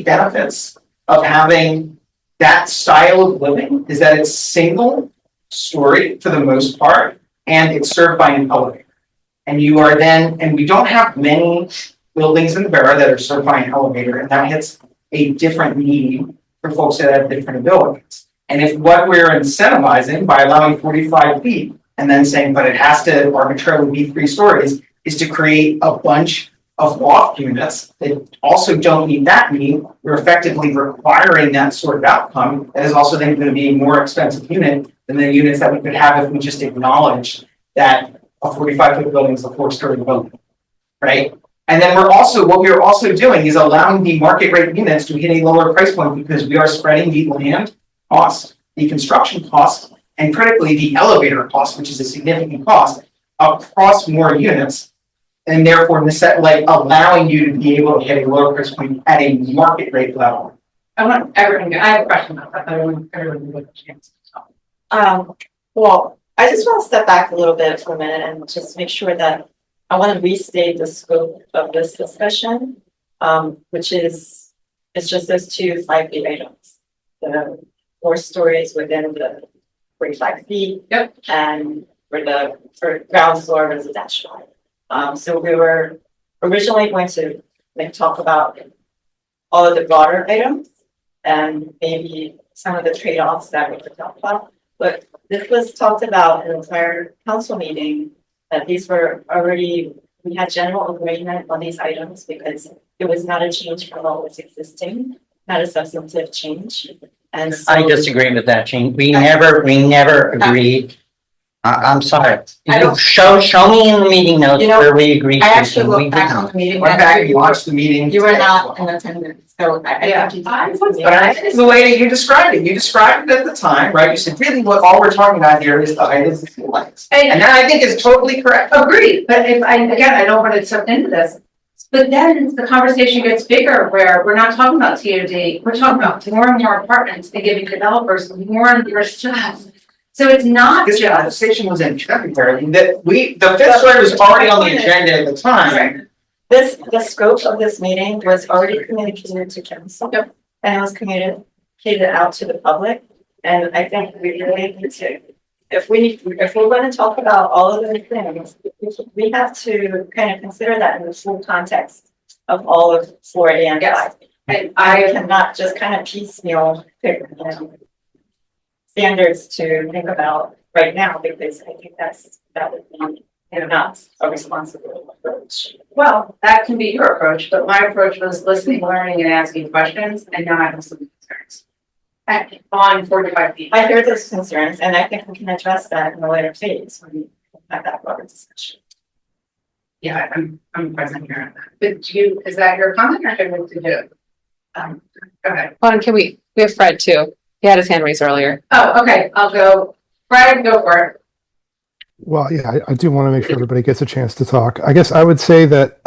benefits of having that style of living is that it's single story for the most part, and it's served by an elevator. And you are then, and we don't have many buildings in the borough that are served by an elevator, and that hits a different need for folks that have different abilities. And if what we're incentivizing by allowing 45 feet and then saying, but it has to arbitrarily be 3 stories, is to create a bunch of loft units that also don't meet that need, we're effectively requiring that sort of outcome. That is also then going to be a more expensive unit than the units that we could have if we just acknowledged that a 45-foot building is a 4-story building, right? And then what we're also doing is allowing the market rate units to hit a lower price point because we are spreading the land cost, the construction cost, and critically the elevator cost, which is a significant cost, across more units, and therefore allowing you to be able to hit a lower price point at a market rate level. I have a question about that, but I want everyone to get a chance to talk. Well, I just want to step back a little bit for a minute and just make sure that I want to restate the scope of this discussion, which is, it's just those 2 5B items. The 4 stories within the 45 feet. Yep. And for ground floor residential. So we were originally going to talk about all of the broader items and maybe some of the trade-offs that we could talk about. But this was talked about in the prior council meeting, that these were already, we had general agreement on these items because it was not a change from what was existing, not a substantive change. And so. I disagree with that, Gene. We never agreed. I'm sorry. I don't- Show me in the meeting notes You know, where we agreed. I to, actually and we looked back did on not. the meeting. Went back and watched the meeting. You were today as not well. in attendance, so I Yeah. think. But I think it's the way that you described it. You described it at the time, right? You said, really, what all we're talking about here is the items and ceilings. And that I think is totally correct. Agreed, but if I don't want to step into this. But then the conversation gets bigger where we're not talking about TOD, we're talking about more and more apartments and giving developers more and more stuff. So it's not This just. conversation was in February, the 5th story was already on the agenda at the time. the scope of this meeting was already communicated to council. And it was communicated out to the public. And I think we really need to, if we're going to talk about all of those things, we have to kind of consider that in the full context of all of 4A and 5. And I cannot just kind of piecemeal pick, standards to think about right now, because I think that would be not a responsible approach. Well, that can be your approach, but my approach was listening, learning, and asking questions, and now I have some concerns. On 45 feet. I hear those concerns, and I think we can address that in a later phase when we have that broader discussion. Yeah, I'm present here on that. But is that your comment or should we move to do? Go ahead. Hold on, we have Fred too. He had his hand raised earlier. Oh, okay, I'll go. Fred, go for it. Well, yeah, I do want to make sure everybody gets a chance to talk. I guess I would say that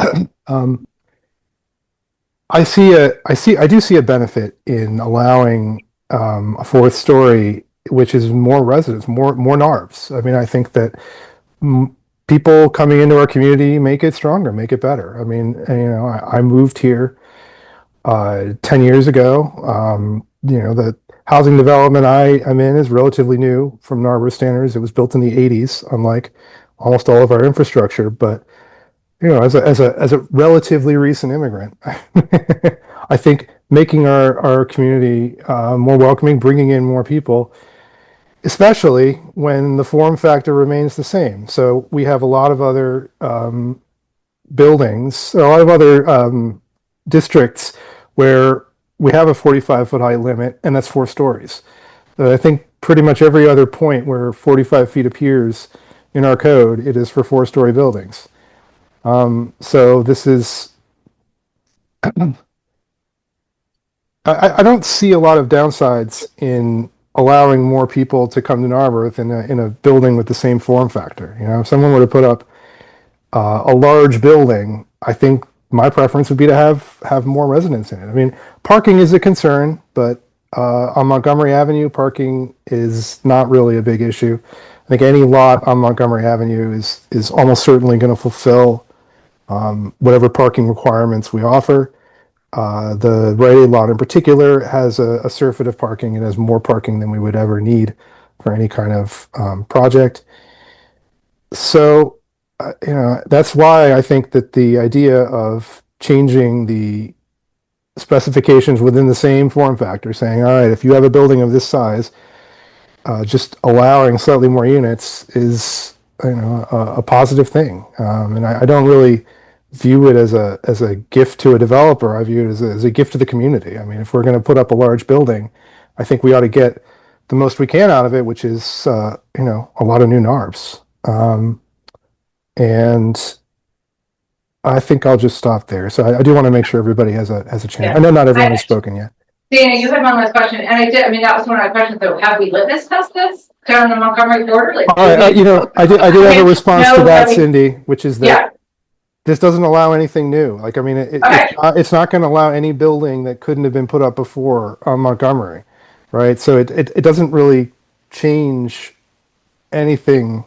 I do see a benefit in allowing a fourth story, which is more residents, more NARVs. I mean, I think that people coming into our community make it stronger, make it better. I mean, I moved here 10 years ago. The housing development I'm in is relatively new from Narberth standards. It was built in the 80s, unlike almost all of our infrastructure. But as a relatively recent immigrant, I think making our community more welcoming, bringing in more people, especially when the form factor remains the same. So we have a lot of other buildings, a lot of other districts where we have a 45-foot height limit, and that's 4 stories. I think pretty much every other point where 45 feet appears in our code, it is for 4-story buildings. So this is, I don't see a lot of downsides in allowing more people to come to Narberth in a building with the same form factor. If someone were to put up a large building, I think my preference would be to have more residents in it. I mean, parking is a concern, but on Montgomery Avenue, parking is not really a big issue. I think any lot on Montgomery Avenue is almost certainly going to fulfill whatever parking requirements we offer. The Rite Aid lot in particular has a surfeit of parking. It has more parking than we would ever need for any kind of project. So, that's why I think that the idea of changing the specifications within the same form factor, saying, all right, if you have a building of this size, just allowing slightly more units is, a positive thing. And I don't really view it as a gift to a developer. I view it as a gift to the community. I mean, if we're going to put up a large building, I think we ought to get the most we can out of it, which is, a lot of new NARVs. And I think I'll just stop there. So I do want to make sure everybody has a chance. Yeah. I know not everyone has spoken yet. Dana, you had one last question, and that was one of my questions, though. Have we litmus test this down in the Montgomery corridor? I did have a response to that, Cindy, which is that Yeah. this doesn't allow anything new. Like, I mean, it's not going to allow any building that couldn't have been put up before on Montgomery, right? So it doesn't really change anything.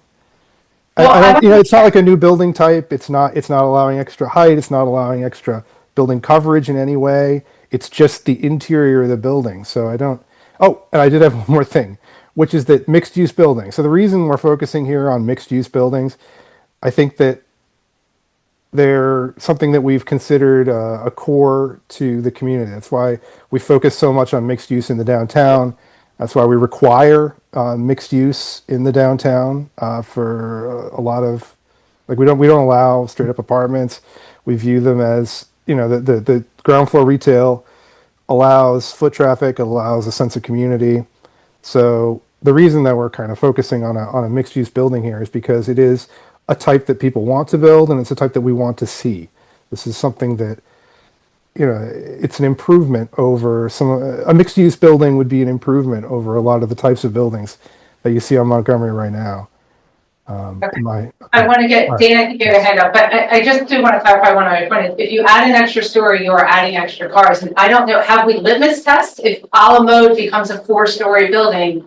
It's not like a new building type. It's not allowing extra height. It's not allowing extra building coverage in any way. It's just the interior of the building. So and I did have one more thing, which is that mixed use buildings. So the reason we're focusing here on mixed use buildings, I think that they're something that we've considered a core to the community. That's why we focus so much on mixed use in the downtown. That's why we require mixed use in the downtown for a lot of, like, we don't allow straight up apartments. We view them as, the ground floor retail allows foot traffic, it allows a sense of community. So the reason that we're kind of focusing on a mixed use building here is because it is a type that people want to build, and it's a type that we want to see. This is something that, it's an improvement over a mixed use building would be an improvement over a lot of the types of buildings that you see on Montgomery right now. Okay. I want to get Dana to get a head up, but I just do want to clarify one other point. If you add an extra story, you are adding extra cars. And I don't know, have we litmus test if a la mode becomes a 4-story building,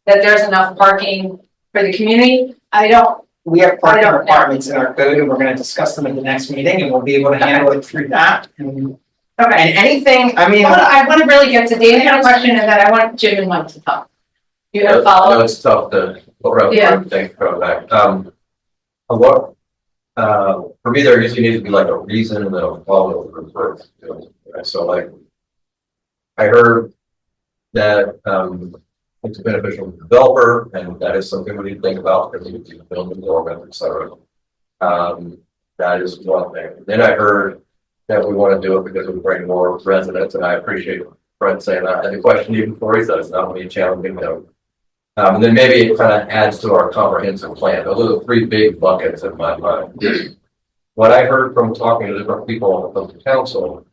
that there's enough parking for the community? I don't we have parking requirements in our code and we're gonna discuss them at the next meeting and we'll be able to handle it through that. And anything, I mean, I want to really get to Dana had a question and then I want Jim and Mike to talk. You have a I follow? know it's tough to go around, Yeah. thanks for coming back. What, for me, there usually needs to be like a reason and a follow first. So like, I heard that, it's beneficial to the developer, and that is something we need to think about, because you can build the development, et cetera. That is one thing. Then I heard that we want to do it because we bring more residents, and I appreciate Fred saying that. And the question even before he says, not only challenging them. And then maybe it kind of adds to our comprehensive plan. Those are the three big buckets in my mind. What I heard from talking to different people on the council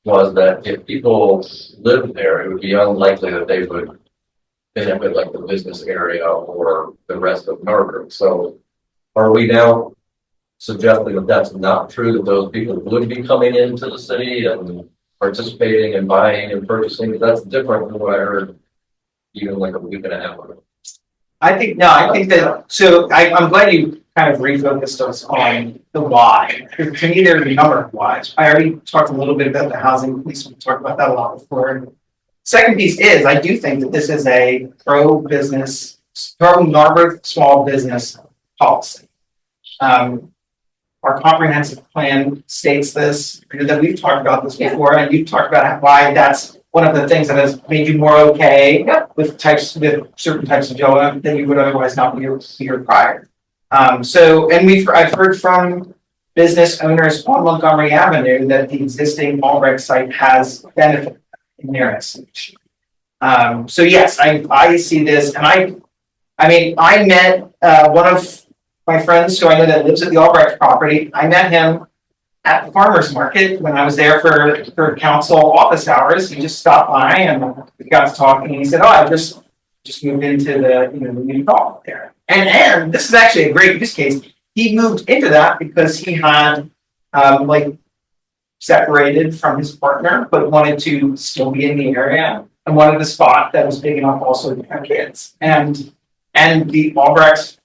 was that if people lived there, it would be unlikely that they would benefit like the business area or the rest of Narberth. So are we now suggesting that that's not true, that those people would be coming into the city and participating and buying and purchasing? That's different than what I heard even like a week and a half ago. I think that, so I'm glad you kind of refocused us on the why. Because to me, there are a number of whys. I already talked a little bit about the housing, at least we talked about that a lot before. Second piece is, I do think that this is a pro-business, pro-Narberth small business policy. Our comprehensive plan states this, that we've talked about this before, and you've talked about why that's one of the things that has made you more okay with certain types of development that you would otherwise not be here prior. I've heard from business owners on Montgomery Avenue that the existing Albrecht site has benefit in their estimation. So yes, I see this, and I met one of my friends who I know that lives at the Albrecht property. I met him at the farmer's market when I was there for council office hours. He just stopped by and we got to talking, and he said, "Oh, I just moved into the new hall there." And this is actually a great use case. He moved into that because he had separated from his partner, but wanted to still be in the area and wanted a spot that was big enough also to have kids. And the Albrecht's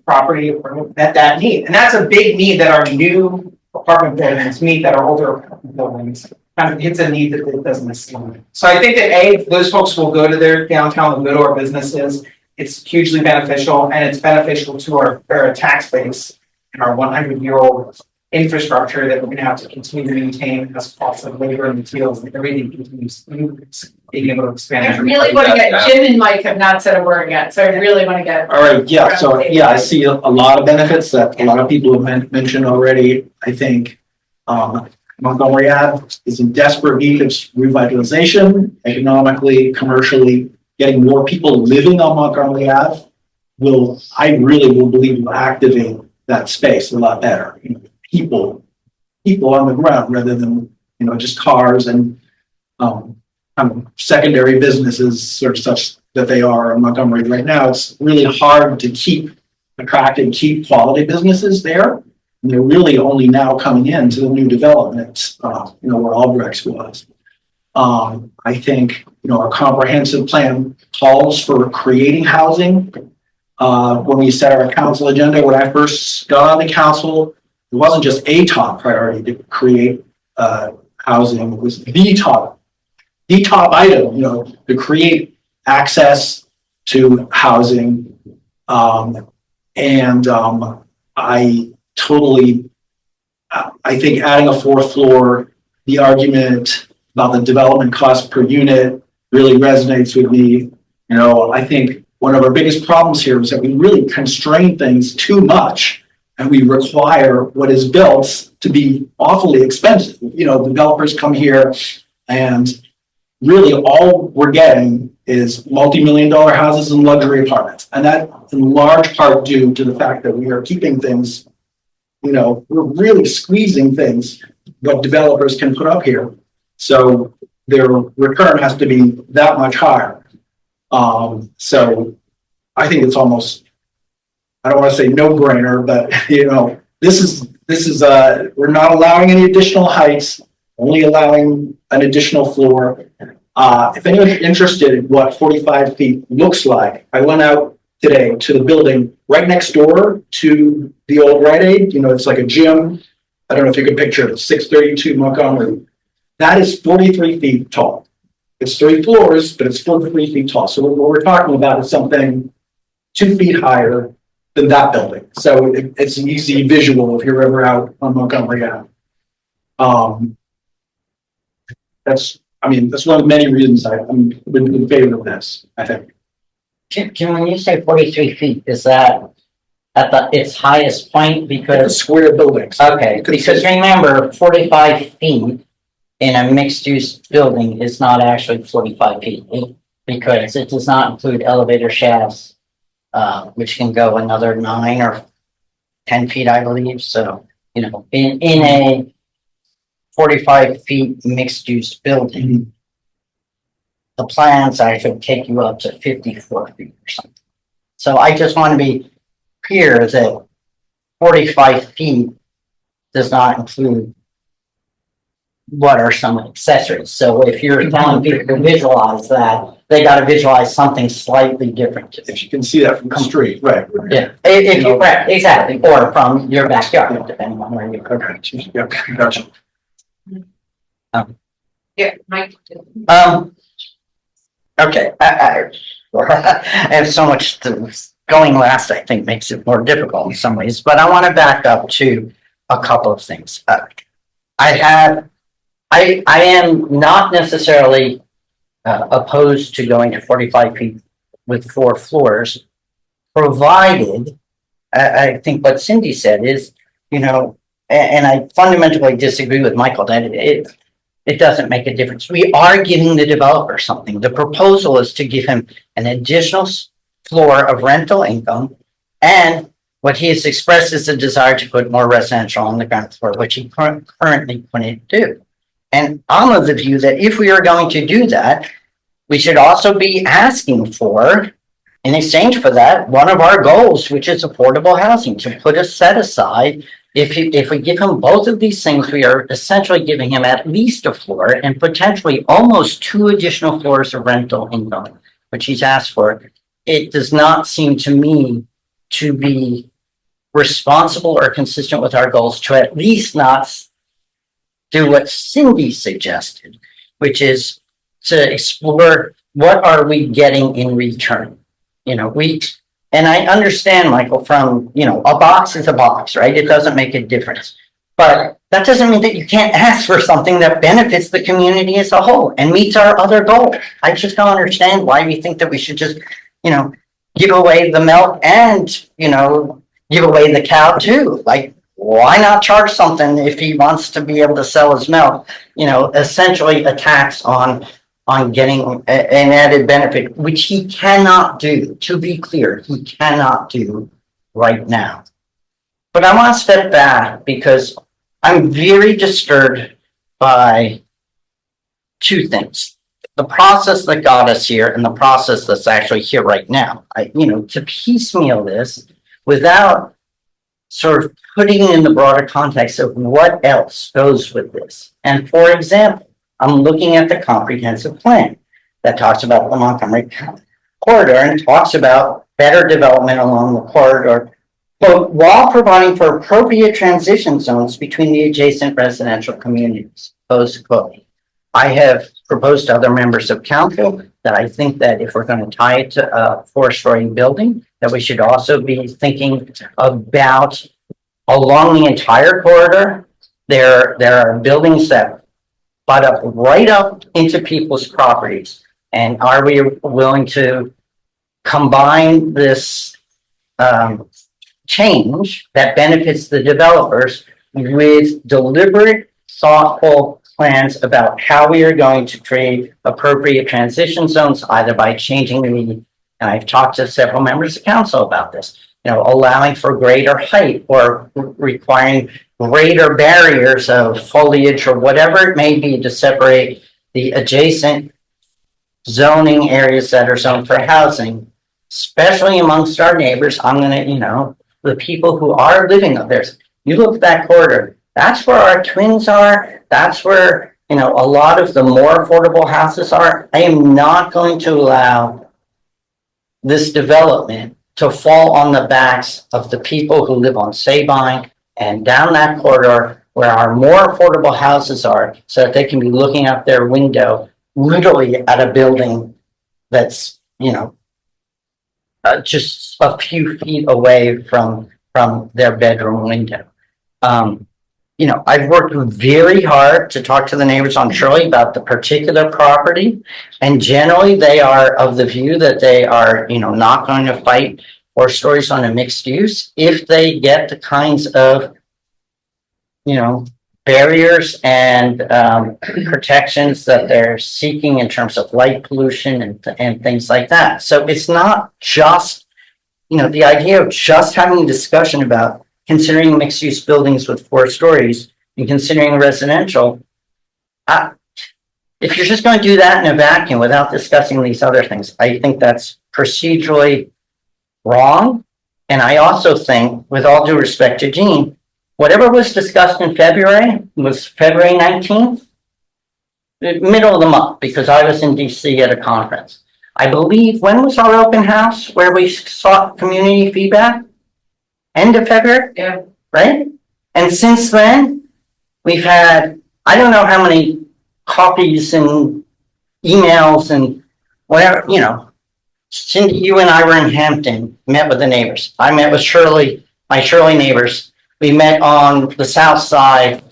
property met that need, and that's a big need that our new apartment buildings meet, that our older apartment buildings kind of hits a need that it doesn't necessarily. So I think that those folks will go to their downtown, they'll go to our businesses. It's hugely beneficial, and it's beneficial to our tax base and our 100-year-old infrastructure that we're going to have to continue to maintain as costs of labor and materials and everything continues being able to expand. I really want to get, Jim and Mike have not said a word yet, so I really want to get. All right, yeah, so yeah, I see a lot of benefits that a lot of people have mentioned already. I think Montgomery Ave is in desperate need of revitalization, economically, commercially. Getting more people living on Montgomery Ave I really will believe will activate that space a lot better. People on the ground rather than just cars and secondary businesses sort of such that they are in Montgomery right now. It's really hard to attract and keep quality businesses there. And they're really only now coming into the new developments, where Albrecht's was. I think our comprehensive plan calls for creating housing. When we set our council agenda, when I first got on the council, it wasn't just a top priority to create housing. It was the top item, to create access to housing. I think adding a fourth floor, the argument about the development cost per unit really resonates with me. I think one of our biggest problems here is that we really constrain things too much, and we require what is built to be awfully expensive. Developers come here and really all we're getting is multi-million-dollar houses and luxury apartments. And that in large part due to the fact that we are keeping things, we're really squeezing things, what developers can put up here. So their return has to be that much higher. So I think it's almost, I don't want to say no brainer, but this is we're not allowing any additional heights, only allowing an additional floor. If anyone's interested in what 45 feet looks like, I went out today to the building right next door to the old Rite Aid. You know, it's like a gym. I don't know if you can picture it, 632 Montgomery. That is 43 feet tall. It's 3 floors, but it's 43 feet tall. So what we're talking about is something 2 feet higher than that building. So it's an easy visual if you're ever out on Montgomery Ave. That's one of many reasons I'm in favor of this, I think. Can when you say 43 feet, is that at its highest point? It's a Because, square building. okay, because remember, 45 feet in a mixed-use building is not actually 45 feet. Because it does not include elevator shafts, which can go another 9 or 10 feet, I believe. So, you know, in a 45 feet mixed-use building, the plans actually take you up to 54 feet or something. So I just want to be clear that 45 feet does not include what are some accessories. So if you're telling people to visualize that, they got to visualize something slightly different. If you can see that from the street, right? Yeah, if you, right, exactly, or from your backyard, depending on where you go. Okay, yeah, gotcha. Yeah, Mike. Okay, I have so much going last, I think makes it more difficult in some ways, but I want to back up to a couple of things. I am not necessarily opposed to going to 45 feet with 4 floors, provided, I think what Cindy said is, you know, and I fundamentally disagree with Michael that it doesn't make a difference. We are giving the developer something. The proposal is to give him an additional floor of rental income, and what he has expressed is a desire to put more residential on the ground floor, which he currently couldn't do. And I'm of the view that if we are going to do that, we should also be asking for, in exchange for that, one of our goals, which is affordable housing, to put a set aside. If we give him both of these things, we are essentially giving him at least a floor and potentially almost 2 additional floors of rental income, which he's asked for. It does not seem to me to be responsible or consistent with our goals to at least not do what Cindy suggested, which is to explore what are we getting in return. You know, and I understand, Michael, from, you know, a box is a box, right? It doesn't make a difference. But that doesn't mean that you can't ask for something that benefits the community as a whole and meets our other goals. I just don't understand why we think that we should just, you know, give away the milk and, you know, give away the cow too. Like, why not charge something if he wants to be able to sell his milk? You know, essentially a tax on getting an added benefit, which he cannot do, to be clear, he cannot do right now. But I want to step back because I'm very disturbed by 2 things. The process that got us here and the process that's actually here right now. To piecemeal this without sort of putting it in the broader context of what else goes with this. And for example, I'm looking at the comprehensive plan that talks about the Montgomery corridor and talks about better development along the corridor, but while providing for appropriate transition zones between the adjacent residential communities. Close quote. I have proposed to other members of council that I think that if we're going to tie it to a 4-story building, that we should also be thinking about along the entire corridor. There are buildings that butt up right up into people's properties. And are we willing to combine this change that benefits the developers with deliberate, thoughtful plans about how we are going to create appropriate transition zones, either by changing and I've talked to several members of council about this, allowing for greater height or requiring greater barriers of foliage or whatever it may be to separate the adjacent zoning areas that are zoned for housing, especially amongst our neighbors. I'm going to, the people who are living up there. You look at that corridor, that's where our twins are. That's where, a lot of the more affordable houses are. I am not going to allow this development to fall on the backs of the people who live on Sabine and down that corridor where our more affordable houses are, so that they can be looking out their window, literally at a building that's, just a few feet away from their bedroom window. I've worked very hard to talk to the neighbors on Shirley about the particular property. And generally, they are of the view that they are, not going to fight 4 stories on a mixed use if they get the kinds of, barriers and protections that they're seeking in terms of light pollution and things like that. So it's not just, the idea of just having a discussion about considering mixed use buildings with 4 stories and considering residential. If you're just going to do that in a vacuum without discussing these other things, I think that's procedurally wrong. And I also think, with all due respect to Jean, whatever was discussed in February was February 19th, the middle of the month, because I was in DC at a conference. I believe, when was our open house where we sought community feedback? End of February? Yeah. Right? And since then, we've had, I don't know how many copies and emails and whatever, Cindy, you and I were in Hampton, met with the neighbors. I met with my Shirley neighbors. We met on the south side.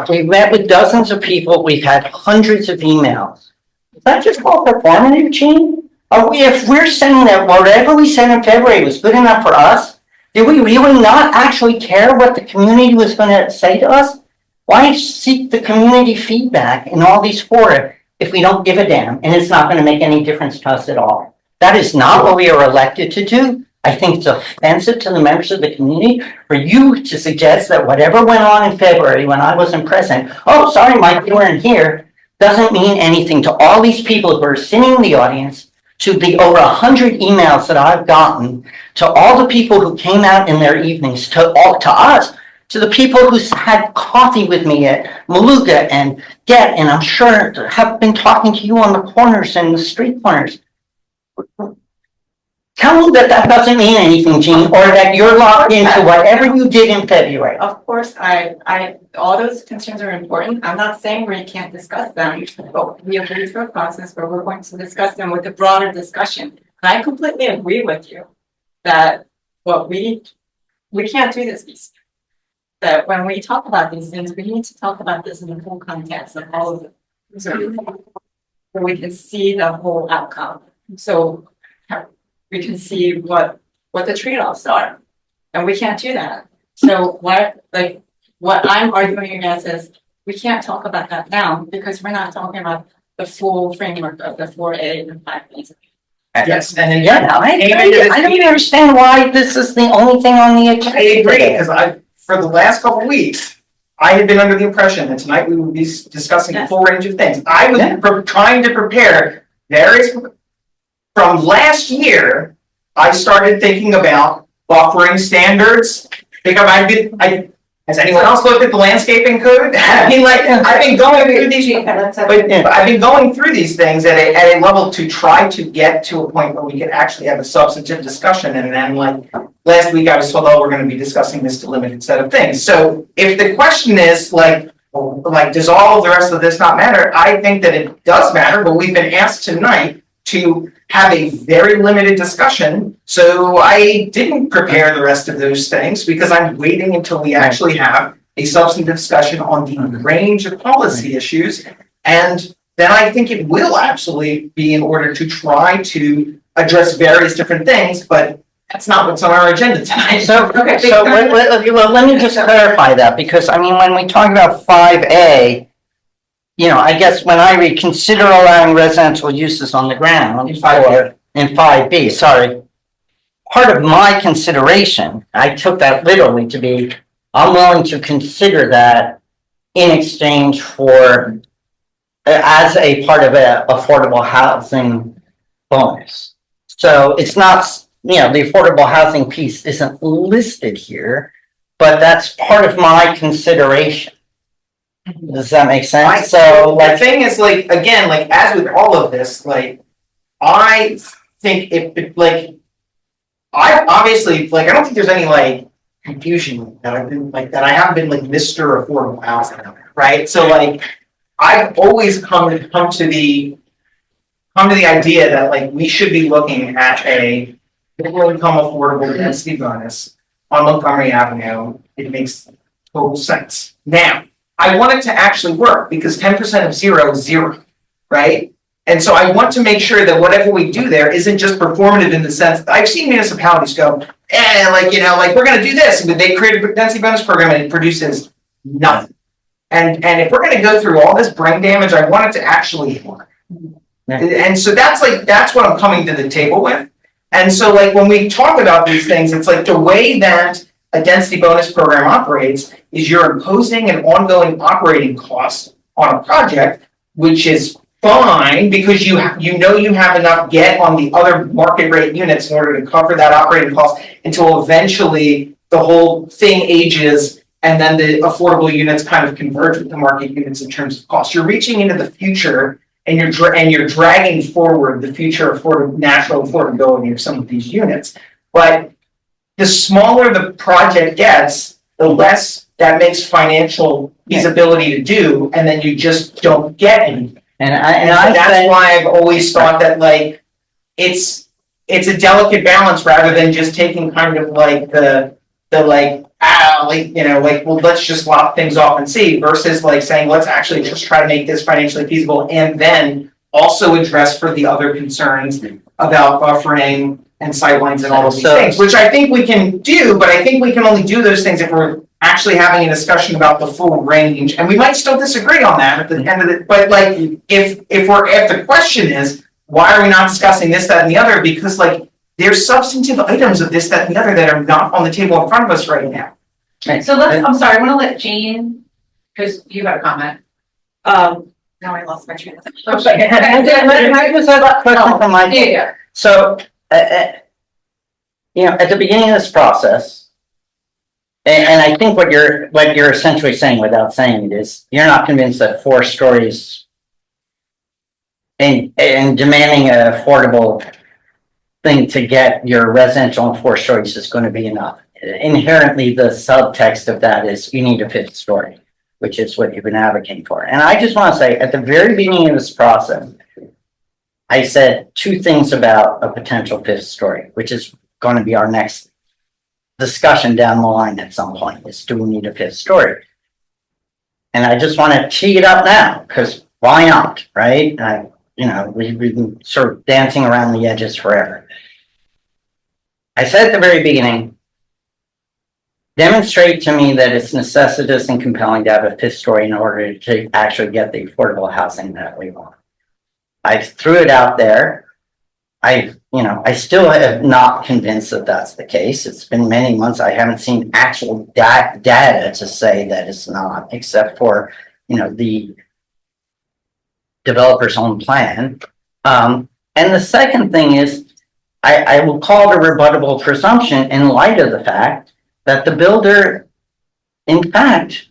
We've met with dozens of people. We've had hundreds of emails. Is that just called performative, Gene? If we're saying that whatever we said in February was good enough for us, did we really not actually care what the community was going to say to us? Why seek the community feedback in all these fora if we don't give a damn and it's not going to make any difference to us at all? That is not what we are elected to do. I think it's offensive to the members of the community for you to suggest that whatever went on in February when I wasn't present, oh, sorry, Mike, you weren't here, doesn't mean anything to all these people who are sitting in the audience, to the over 100 emails that I've gotten, to all the people who came out in their evenings, to us, to the people who had coffee with me at Maluga and Get, and I'm sure have been talking to you on the corners and the street corners. Tell me that doesn't mean anything, Gene, or that you're locked into whatever you did in February. Of course, all those concerns are important. I'm not saying we can't discuss them, but we agree to a process where we're going to discuss them with a broader discussion. And I completely agree with you that we can't do this piece. That when we talk about these things, we need to talk about this in the full context of all of it. So we can see the whole outcome. So we can see what the trade-offs are, and we can't do that. So what I'm arguing against is we can't talk about that now because we're not talking about the full framework of the 4A and 5B. Yes, and Yeah, I don't understand why this is the only thing on the agenda. I agree, because for the last couple of weeks, I had been under the impression that tonight we would be discussing a full range of things. I was trying to prepare various. From last year, I started thinking about buffering standards, because has anyone else looked at the landscaping code? I mean, I've been going through these, but I've been going through these things at a level to try to get to a point where we could actually have a substantive discussion, and then last week I was told, oh, we're gonna be discussing this delimited set of things. So if the question is does all of the rest of this not matter? I think that it does matter, but we've been asked tonight to have a very limited discussion. So I didn't prepare the rest of those things because I'm waiting until we actually have a substantive discussion on the range of policy issues. And then I think it will absolutely be in order to try to address various different things, but that's not what's on our agenda tonight. So let me just clarify that, because when we talk about 5A, I guess when I read consider allowing residential uses on the ground, in 5B, sorry, part of my consideration, I took that literally to be, I'm willing to consider that in exchange for, as a part of an affordable housing bonus. So it's not, the affordable housing piece isn't listed here, but that's part of my consideration. Does that make sense? The thing is, as with all of this, I think I obviously, like, I don't think there's any like confusion that I've been like, that I haven't been like Mr. Affordable Housing, right? So like, I've always come to the idea that like, we should be looking at a middle income affordable density bonus on Montgomery Avenue. It makes total sense. Now, I want it to actually work because 10% of zero is zero, right? And so I want to make sure that whatever we do there isn't just performative in the sense that I've seen municipalities go, like, you know, like, we're gonna do this, but they create a density bonus program and it produces nothing. And if we're gonna go through all this brain damage, I want it to actually work. And so that's what I'm coming to the table with. And so like, when we talk about these things, it's like the way that a density bonus program operates is you're imposing an ongoing operating cost on a project, which is fine because you know you have enough get on the other market rate units in order to cover that operating cost until eventually the whole thing ages and then the affordable units kind of converge with the market units in terms of cost. You're reaching into the future and you're dragging forward the future natural affordability of some of these units. But the smaller the project gets, the less that makes financial feasibility to do, and then you just don't get anything. And That's why I've always thought that like, it's a delicate balance rather than just taking kind of like the like, well, let's just lop things off and see, versus like saying, let's actually just try to make this financially feasible and then also address for the other concerns about buffering and sightlines and all of these things, which I think we can do, but I think we can only do those things if we're actually having a discussion about the full range, and we might still disagree on that at the end of it, but like, if the question is, why are we not discussing this, that, and the other, because like, there's substantive items of this, that, and the other that are not on the table in front of us right now. So I'm sorry, I wanna let Jane, because you got a comment. Now I lost my train of thought. And then, I just have that question from my. Yeah. So, you know, at the beginning of this process, and I think what you're essentially saying without saying it is, you're not convinced that 4 stories and demanding an affordable thing to get your residential in 4 stories is going to be enough. Inherently, the subtext of that is you need a 5th story, which is what you've been advocating for. And I just want to say, at the very beginning of this process, I said 2 things about a potential 5th story, which is going to be our next discussion down the line at some point, is do we need a 5th story? And I just want to tee it up now, because why not, right? We've been sort of dancing around the edges forever. I said at the very beginning, demonstrate to me that it's necessitous and compelling to have a 5th story in order to actually get the affordable housing that we want. I threw it out there. I still have not convinced that that's the case. It's been many months. I haven't seen actual data to say that it's not, except for, the developer's own plan. And the second thing is, I will call it a rebuttable presumption in light of the fact that the builder, in fact,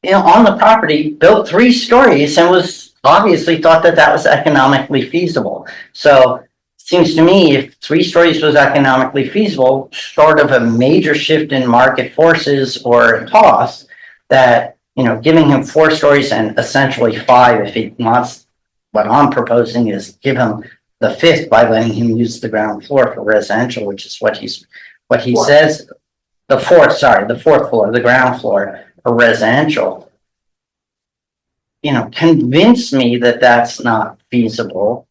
on the property, built 3 stories and was obviously thought that that was economically feasible. So seems to me if 3 stories was economically feasible, short of a major shift in market forces or costs, that, giving him 4 stories and essentially 5 if he wants, what I'm proposing is give him the 5th by letting him use the ground floor for residential, which is what he says, the 4th floor, the ground floor for residential, convince me that that's not feasible,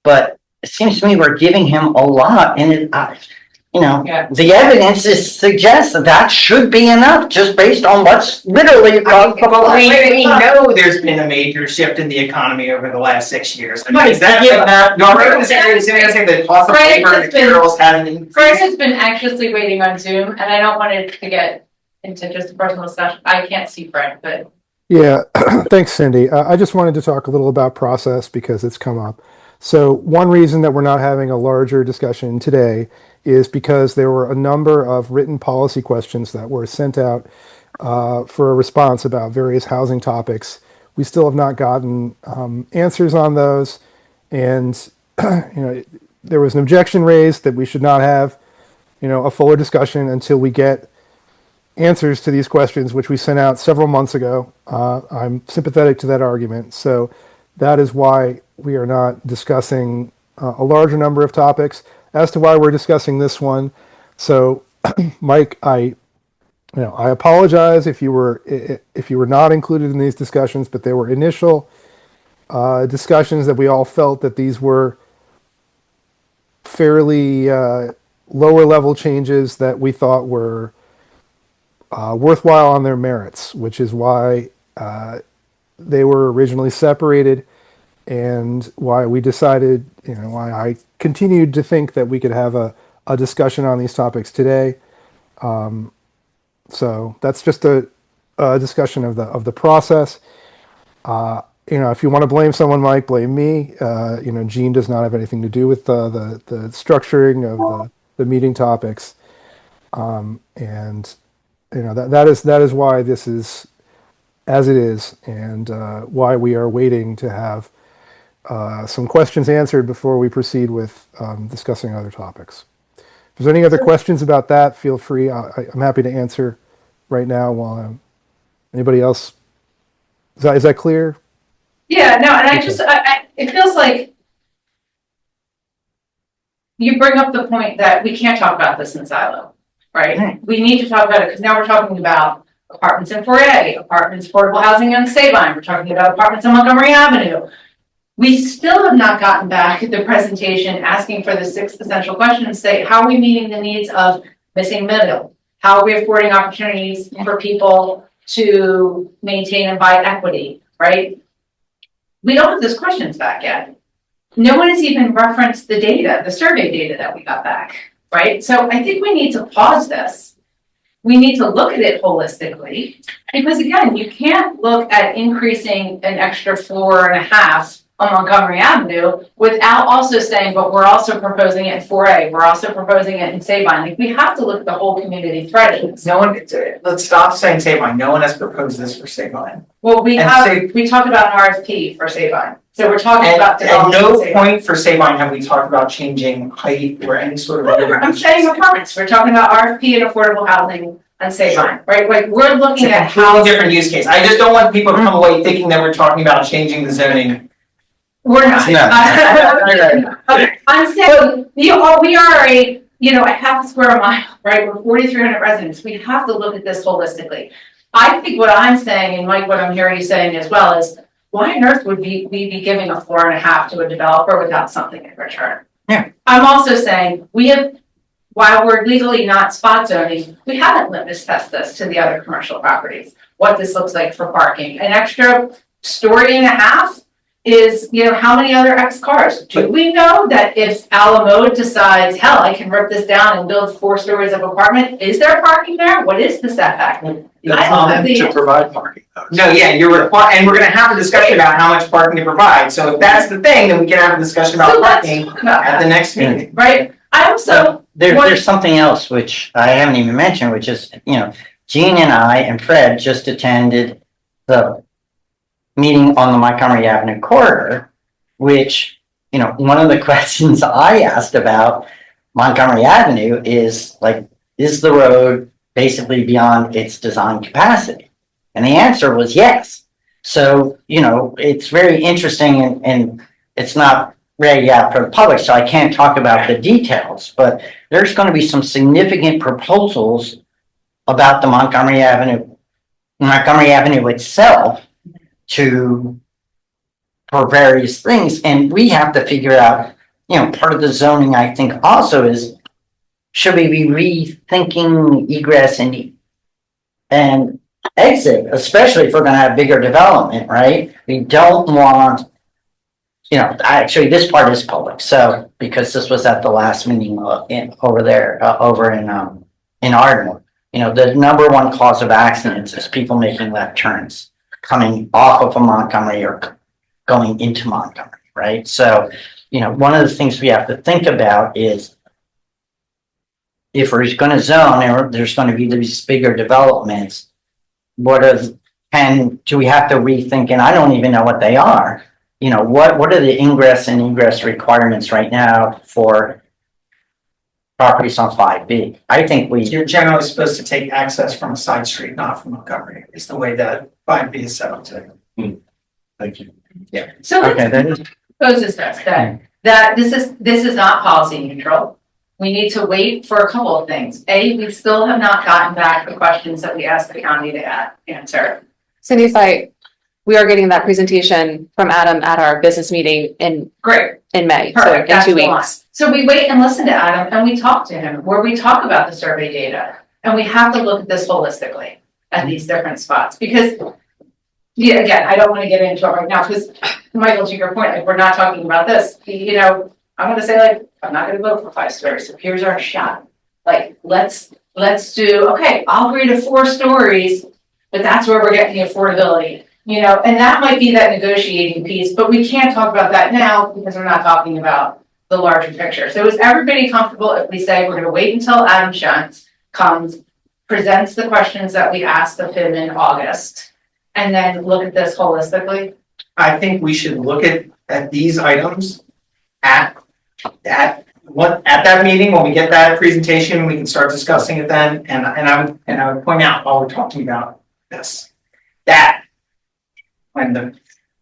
but it seems to me we're giving him a lot, and the evidence suggests that should be enough just based on what's literally across the board. We know there's been a major shift in the economy over the last 6 years. I mean, is that the cost of labor and materials hasn't Chris has been anxiously waiting on Zoom, and I don't want it to get into just a personal discussion. I can't see Fred, but. Yeah, thanks, Cindy. I just wanted to talk a little about process because it's come up. So one reason that we're not having a larger discussion today is because there were a number of written policy questions that were sent out for a response about various housing topics. We still have not gotten answers on those, and there was an objection raised that we should not have a fuller discussion until we get answers to these questions, which we sent out several months ago. I'm sympathetic to that argument. So that is why we are not discussing a larger number of topics. As to why we're discussing this one, so Mike, I apologize if you were not included in these discussions, but there were initial discussions that we all felt that these were fairly lower level changes that we thought were worthwhile on their merits, which is why they were originally separated and why we decided, why I continued to think that we could have a discussion on these topics today. So that's just a discussion of the process. If you want to blame someone, Mike, blame me. Gene does not have anything to do with the structuring of the meeting topics. And that is why this is as it is, and why we are waiting to have some questions answered before we proceed with discussing other topics. If there's any other questions about that, feel free. I'm happy to answer right now while anybody else. Is that clear? Yeah, no, and it feels like you bring up the point that we can't talk about this in silo, right? We need to talk about it because now we're talking about apartments in 4A, apartments, affordable housing on Sabine. We're talking about apartments on Montgomery Avenue. We still have not gotten back the presentation asking for the 6 essential questions. Say, how are we meeting the needs of missing middle? How are we affording opportunities for people to maintain and buy equity, right? We don't have those questions back yet. No one has even referenced the data, the survey data that we got back, right? So I think we need to pause this. We need to look at it holistically, because again, you can't look at increasing an extra 4.5 on Montgomery Avenue without also saying, but we're also proposing it in 4A, we're also proposing it in Sabine. Like, we have to look at the whole community thread. No one, let's stop saying Sabine. No one has proposed this for Sabine. Well, we And we talked about an RFP for Sabine. So we're talking about At development. no Sabine. point for Sabine have we talked about changing height or any sort of. Whatever, I'm saying apartments. We're talking about RFP and affordable housing on Sabine, right? Like, we're It's looking a at completely how different use case. I just don't want people to come away thinking that we're talking about changing the zoning. we're not. No. I'm saying, we are a half a square mile, right? We're 4,300 residents. We have to look at this holistically. I think what I'm saying, and Mike, what I'm hearing you saying as well, is why on earth would we be giving a 4.5 to a developer without something in return? Yeah. I'm also saying while we're legally not spot zoning, we haven't litmus test this to the other commercial properties. What this looks like for parking. An extra 1.5 stories is, how many other X cars? Do we know that if Alamode decides, hell, I can rip this down and build 4 stories of apartment, is there parking there? What is the setback? That's not to provide parking though. No, yeah, and we're gonna have a discussion about how much parking to provide. So if that's the thing, then we can have a discussion about So let's parking talk about at the that, next meeting. right? I also, There's something else which I haven't even mentioned, which is, Gene and I and Fred just attended the meeting on the Montgomery Avenue corridor, which, one of the questions I asked about Montgomery Avenue is the road basically beyond its design capacity? And the answer was yes. So, it's very interesting and it's not ready out for the public, so I can't talk about the details, but there's going to be some significant proposals about the Montgomery Avenue itself for various things. And we have to figure out, part of the zoning, I think also is, should we be rethinking egress and exit, especially if we're going to have bigger development, right? We don't want, actually this part is public. So, because this was at the last meeting over in Ardmore, the number one cause of accidents is people making left turns, coming off of Montgomery or going into Montgomery, right? So, one of the things we have to think about is if we're going to zone or there's going to be these bigger developments, do we have to rethink? And I don't even know what they are. What are the ingress and egress requirements right now for properties on 5B. I think we, You're generally supposed to take access from a side street, not from Montgomery, is the way that 5B is set up today. Thank you. So let's okay, that is, propose this, that this is not policy neutral. We need to wait for a couple of things. A, we still have not gotten back the questions that we asked the county to answer. Cindy, we are getting that presentation from Adam at our business meeting Great. in May, so Perfect, in that's 2 the one. weeks. So we wait and listen to Adam and we talk to him, where we talk about the survey data. And we have to look at this holistically at these different spots, because yeah, again, I don't want to get into it right now, because Michael, to your point, like, we're not talking about this, you know, I'm gonna say, like, I'm not gonna vote for 5 stories, so here's our shot. Like, let's do, okay, I'll agree to 4 stories, but that's where we're getting the affordability. You know, and that might be that negotiating piece, but we can't talk about that now because we're not talking about the larger picture. So is everybody comfortable if we say we're gonna wait until Adam Shuntz comes, presents the questions that we asked of him in August, and then look at this holistically? I think we should look at these items at that meeting, when we get that presentation, we can start discussing it then, and I would point out while we're talking about this, that when the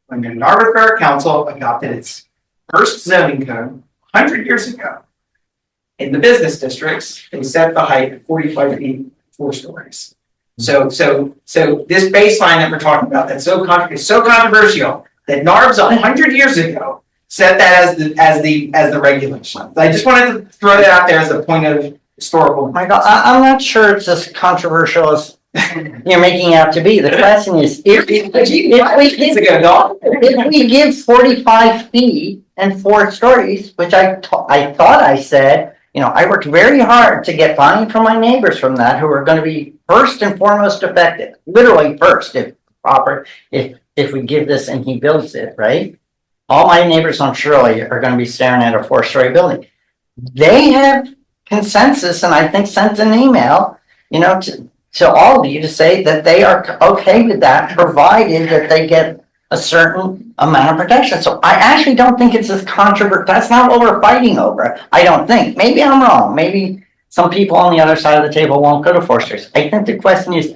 Narberth Borough Council adopted its first zoning code 100 years ago, in the business districts, they set the height at 45 feet, 4 stories. So this baseline that we're talking about, that's so controversial, that NARBS 100 years ago set that as the regulation. I just wanted to throw that out there as a point of historical. Michael, I'm not sure it's as controversial as you're making it out to be. The question is, if we give 45 feet and 4 stories, which I thought I said, you know, I worked very hard to get buy-in from my neighbors from that, who are going to be first and foremost affected, literally first, if we give this and he builds it, right? All my neighbors on Shirley are going to be staring at a 4-story building. They have consensus, and I think sent an email, you know, to all of you to say that they are okay with that, provided that they get a certain amount of protection. So I actually don't think it's as controversial. That's not what we're fighting over. I don't think. Maybe I'm wrong. Maybe some people on the other side of the table won't go to 4 stories. I think the question is,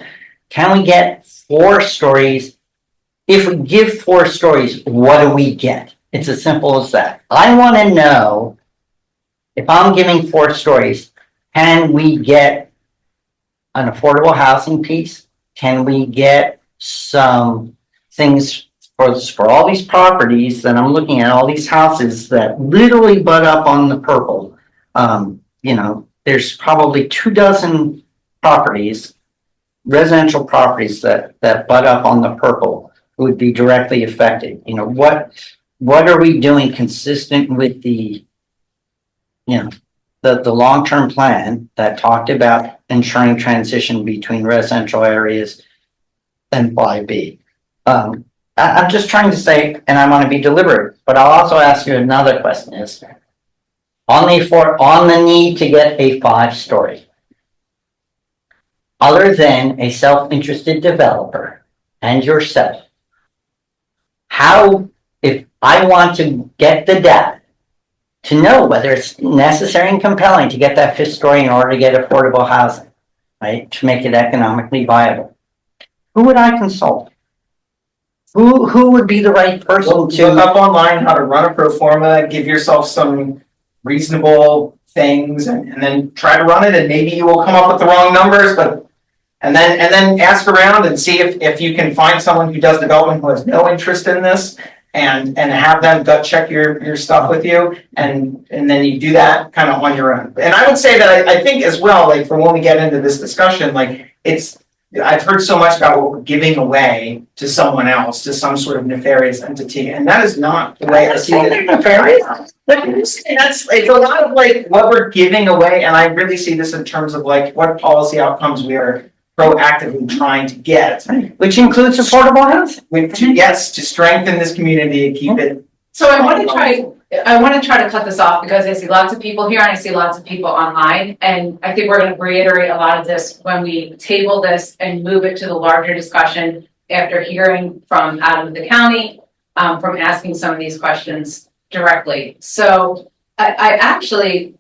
can we get 4 stories? If we give 4 stories, what do we get? It's as simple as that. I want to know, if I'm giving 4 stories, can we get an affordable housing piece? Can we get some things for all these properties that I'm looking at, all these houses that literally butt up on the purple? You know, there's probably 24 properties, residential properties that butt up on the purple would be directly affected. You know, what are we doing consistent with the, you know, the long-term plan that talked about ensuring transition between residential areas and 5B? I'm just trying to say, and I want to be deliberate, but I'll also ask you another question: is on the need to get a 5-story, other than a self-interested developer and yourself, how, if I want to get the data to know whether it's necessary and compelling to get that 5th story in order to get affordable housing, right, to make it economically viable, who would I consult? Who would be the right person to look up online how to run a pro forma, give yourself some reasonable things, and then try to run it, and maybe you will come up with the wrong numbers, but and then ask around and see if you can find someone who does development who has no interest in this, and have them gut check your stuff with you, and then you do that kind of on your own. And I would say that I think as well, like, for when we get into this discussion, like, I've heard so much about what we're giving away to someone else, to some sort of nefarious entity, and that is not the way I see it. Nefarious. It's a lot of like what we're giving away, and I really see this in terms of like what policy outcomes we are proactively trying to get, which includes affordable housing. Yes, to strengthen this community and keep it. So I want to try to cut this off, because I see lots of people here and I see lots of people online. And I think we're going to reiterate a lot of this when we table this and move it to the larger discussion after hearing from out of the county, from asking some of these questions directly. So I actually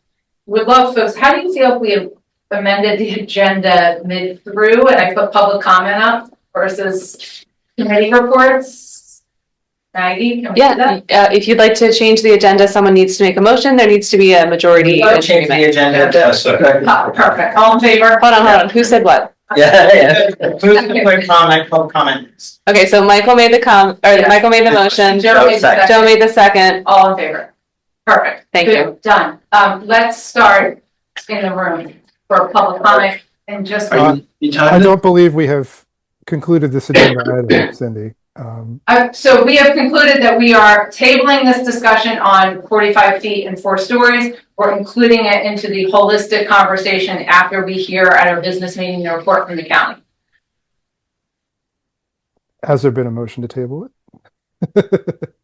would love folks, how do you feel if we amended the agenda mid-through and I put public comment up versus committee reports? Maggie, can we do that? Yeah, if you'd like to change the agenda, someone needs to make a motion. There needs to be a majority Change the agreement. agenda. Perfect, all in favor? Hold on. Who said what? Yeah. Who's the quick comment, public comment? Okay, so Michael made the Yeah. Michael made the motion. Joe made the second. Joe made the second. All in favor? Perfect. Thank Good, you. Done. Let's start in the room for public comment and just, Are you I time? don't believe we have concluded this agenda item, Cindy. so we have concluded that we are tabling this discussion on 45 feet and 4 stories. We're including it into the holistic conversation after we hear at our business meeting the report from the county. Has there been a motion to table it?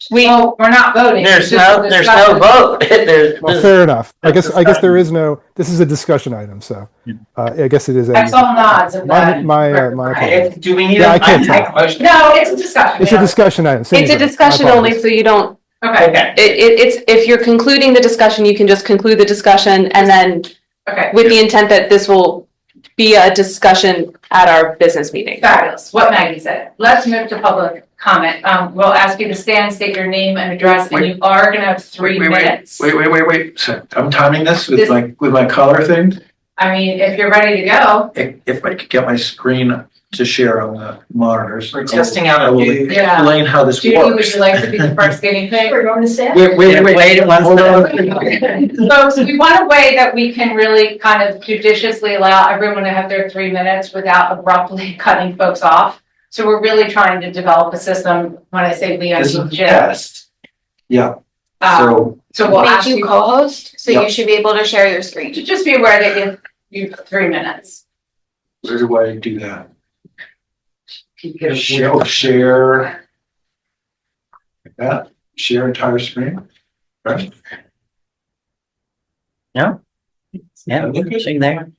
We're not voting. There's It's just a no discussion. vote. There's. Well, fair enough. I guess there is no, this is a discussion item, so, I guess it is. I saw nods of My, that. my apologies. Do we need Yeah, a? I can't make a motion? No, it's a discussion. It's a discussion item. Cindy's It's a right. discussion My only, apologies. so you don't, Okay, Okay. it's, if you're concluding the discussion, you can just conclude the discussion and then okay. with the intent that this will be a discussion at our business meeting. Fabulous, what Maggie said. Let's move to public comment. We'll ask you to stand, state your name and address, and you are gonna have 3 minutes. Wait. So I'm timing this This- with my color thing. I mean, if you're ready to go, If I could get my screen to share on the monitors. We're testing out I a will new. Yeah. explain how this Judy, would works. you like to be the first guinea pig? We're going to stand? Wait, Hold on. Folks, we want a way that we can really kind of judiciously allow everyone to have their 3 minutes without abruptly cutting folks off. So we're really trying to develop a system, when I say we, I This is mean a Jim. test. Yeah, So so we'll Make ask you you co-host, so Yeah. you should be able to share your screen. to just be aware that you 3 minutes. where do I do that? Share. Like that, share entire screen. Right? Yeah, interesting there.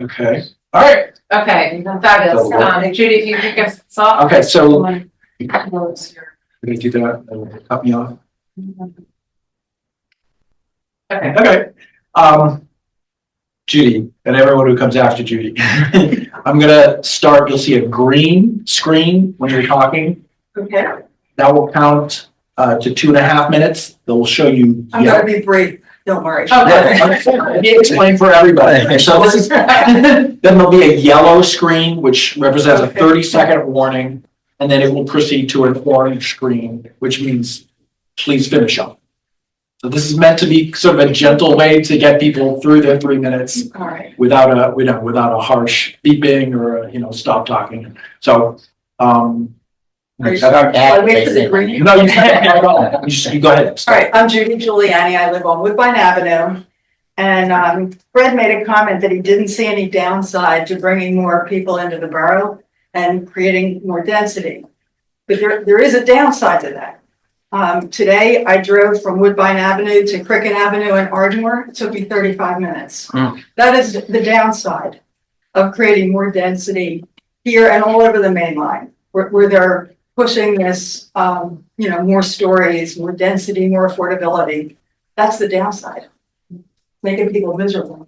Okay, all right, Okay, fabulous. Judy, if you could get us off. okay, so I'm gonna do that, cut me off. Okay, Okay, Judy, and everyone who comes after Judy. I'm gonna start, you'll see a green screen when you're talking. Okay. That will count to 2.5 minutes. They'll show you. I'm gonna be brief, don't worry. Okay. Let me explain for everybody. So this is, then there'll be a yellow screen, which represents a 30-second warning. And then it will proceed to an orange screen, which means please finish up. So this is meant to be sort of a gentle way to get people through their 3 minutes All right. without a harsh beeping or stop talking. So, Are you no, I wait for the green. you can't. You go ahead. All right, I'm Judy Giuliani. I live on Woodbine Avenue. And Fred made a comment that he didn't see any downside to bringing more people into the borough and creating more density. But there is a downside to that. Today, I drove from Woodbine Avenue to Cricket Avenue in Ardmore. It took me 35 minutes. That is the downside of creating more density here and all over the main line, where they're pushing this, more stories, more density, more affordability. That's the downside, making people miserable.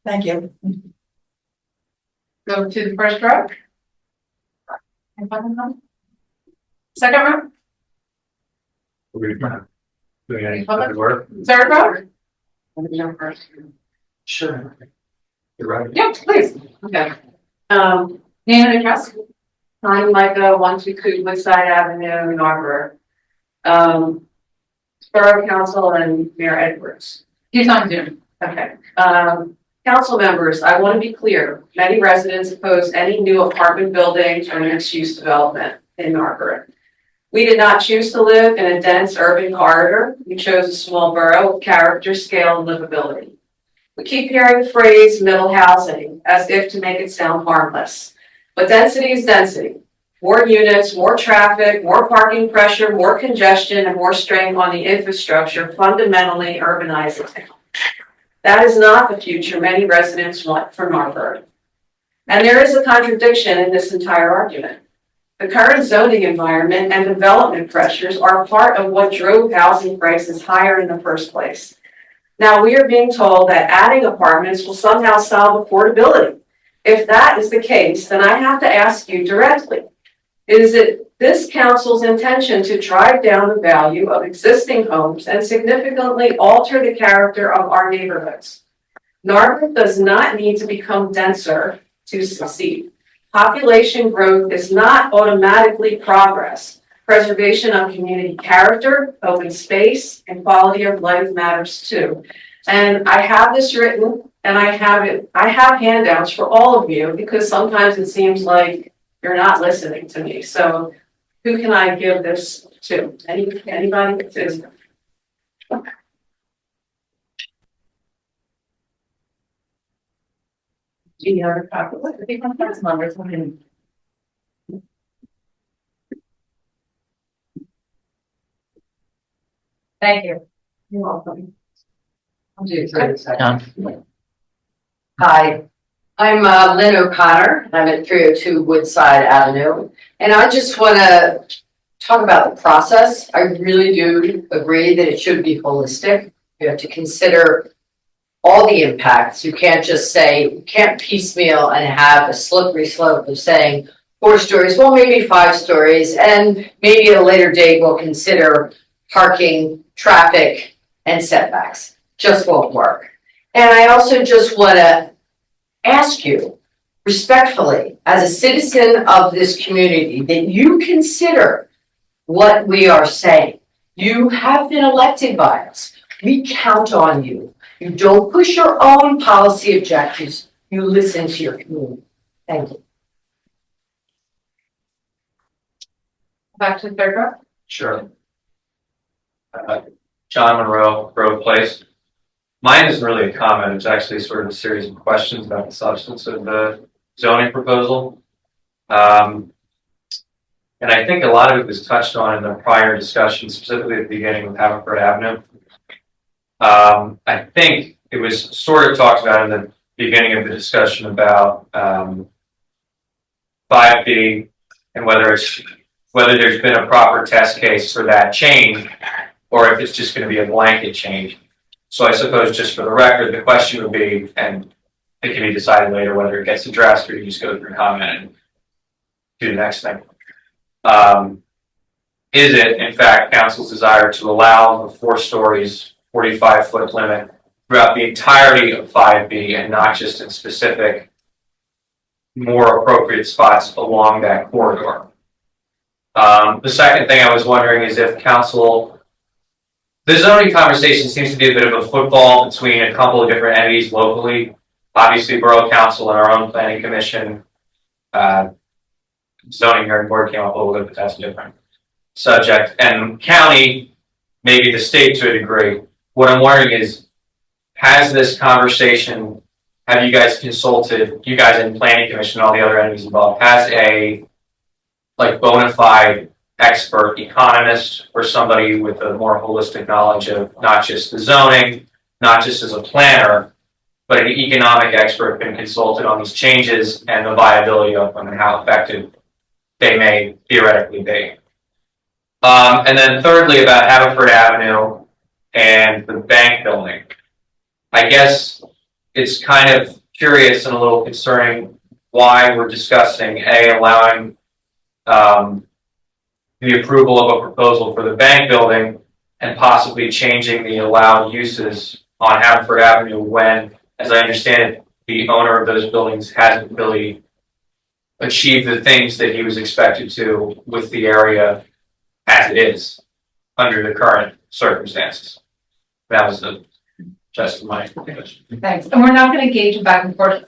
Thank you. go to the first row. Second row, third row? Sure. You're right. Yep, please. Okay. Name and address? I'm Micah, 122 Woodside Avenue, Narber. Borough Council and Mayor Edwards. He's on Zoom. Okay. Council members, I want to be clear. Many residents oppose any new apartment buildings or mixed-use development in Narber. We did not choose to live in a dense urban corridor. We chose a small borough with character, scale, and livability. We keep hearing the phrase middle housing as if to make it sound harmless. But density is density. More units, more traffic, more parking pressure, more congestion, and more strain on the infrastructure fundamentally urbanize the town. That is not the future many residents want for Narberth. And there is a contradiction in this entire argument. The current zoning environment and development pressures are part of what drove housing prices higher in the first place. Now, we are being told that adding apartments will somehow solve affordability. If that is the case, then I have to ask you directly, is it this council's intention to drive down the value of existing homes and significantly alter the character of our neighborhoods? Narberth does not need to become denser to succeed. Population growth is not automatically progress. Preservation of community character, open space, and quality of life matters too. And I have this written, and I have handouts for all of you, because sometimes it seems like you're not listening to me. So who can I give this to? Anybody? Any other copy? I think my first number's one. Thank you. You're welcome. I'll do it for a second. Done. Hi, I'm Lynn O'Connor. I'm at 302 Woodside Avenue. And I just want to talk about the process. I really do agree that it should be holistic. You have to consider all the impacts. You can't just say, you can't piecemeal and have a slippery slope of saying 4 stories, well, maybe 5 stories, and maybe at a later date we'll consider parking, traffic, and setbacks. Just won't work. And I also just want to ask you respectfully, as a citizen of this community, that you consider what we are saying. You have been elected by us. We count on you. You don't push your own policy objectives. You listen to your community. Thank you. Back to the third row. Sure. John Monroe, Grove Place. Mine isn't really a comment, it's actually sort of a series of questions about the substance of the zoning proposal. And I think a lot of it was touched on in the prior discussion, specifically at the beginning with Haverford Avenue. I think it was sort of talked about in the beginning of the discussion about 5B and whether there's been a proper test case for that change, or if it's just going to be a blanket change. So I suppose just for the record, the question would be, and it can be decided later whether it gets addressed or you just go through and comment and do the next thing. Is it, in fact, council's desire to allow the 4 stories, 45-foot limit throughout the entirety of 5B and not just in specific, more appropriate spots along that corridor? The second thing I was wondering is if council, the zoning conversation seems to be a bit of a football between a couple of different entities locally. Obviously, Borough Council and our own Planning Commission. Zoning hearing board came up a little bit, but that's a different subject. And county, maybe the state to a degree. What I'm wondering is, has this conversation, have you guys consulted, you guys in Planning Commission, all the other entities involved, has a bona fide expert economist or somebody with a more holistic knowledge of not just the zoning, not just as a planner, but an economic expert been consulted on these changes and the viability of them and how effective they may theoretically be. And then thirdly, about Haverford Avenue and the bank building. I guess it's kind of curious and a little concerning why we're discussing allowing the approval of a proposal for the bank building and possibly changing the allowed uses on Haverford Avenue when, as I understand it, the owner of those buildings hasn't really achieved the things that he was expected to with the area as it is under the current circumstances. That was just my question. Thanks. And we're not going to engage in back and forth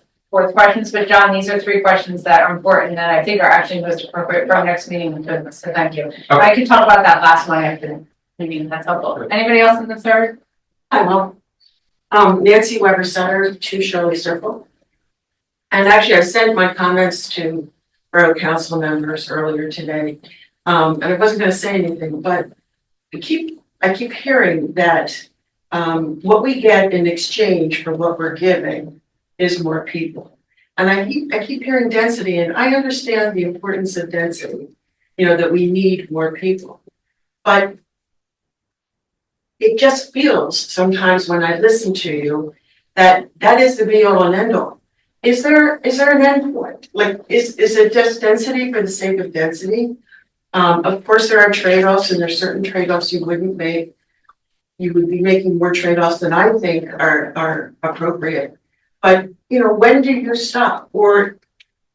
questions, but John, these are 3 questions that are important and I think are actually most appropriate for our next meeting. So thank you. Okay. I could talk about that last one after the meeting. That's helpful. Anybody else in the third? I will. Nancy Weber Center, 2 Shirley Circle. And actually, I sent my comments to Borough Council members earlier today. And I wasn't going to say anything, but I keep hearing that what we get in exchange for what we're giving is more people. And I keep hearing density, and I understand the importance of density, that we need more people. But it just feels sometimes when I listen to you that that is the be all and end all. Is there an end point? Like, is it just density for the sake of density? Of course, there are trade-offs, and there's certain trade-offs you wouldn't make. You would be making more trade-offs than I think are appropriate. But, you know, when do you stop? Or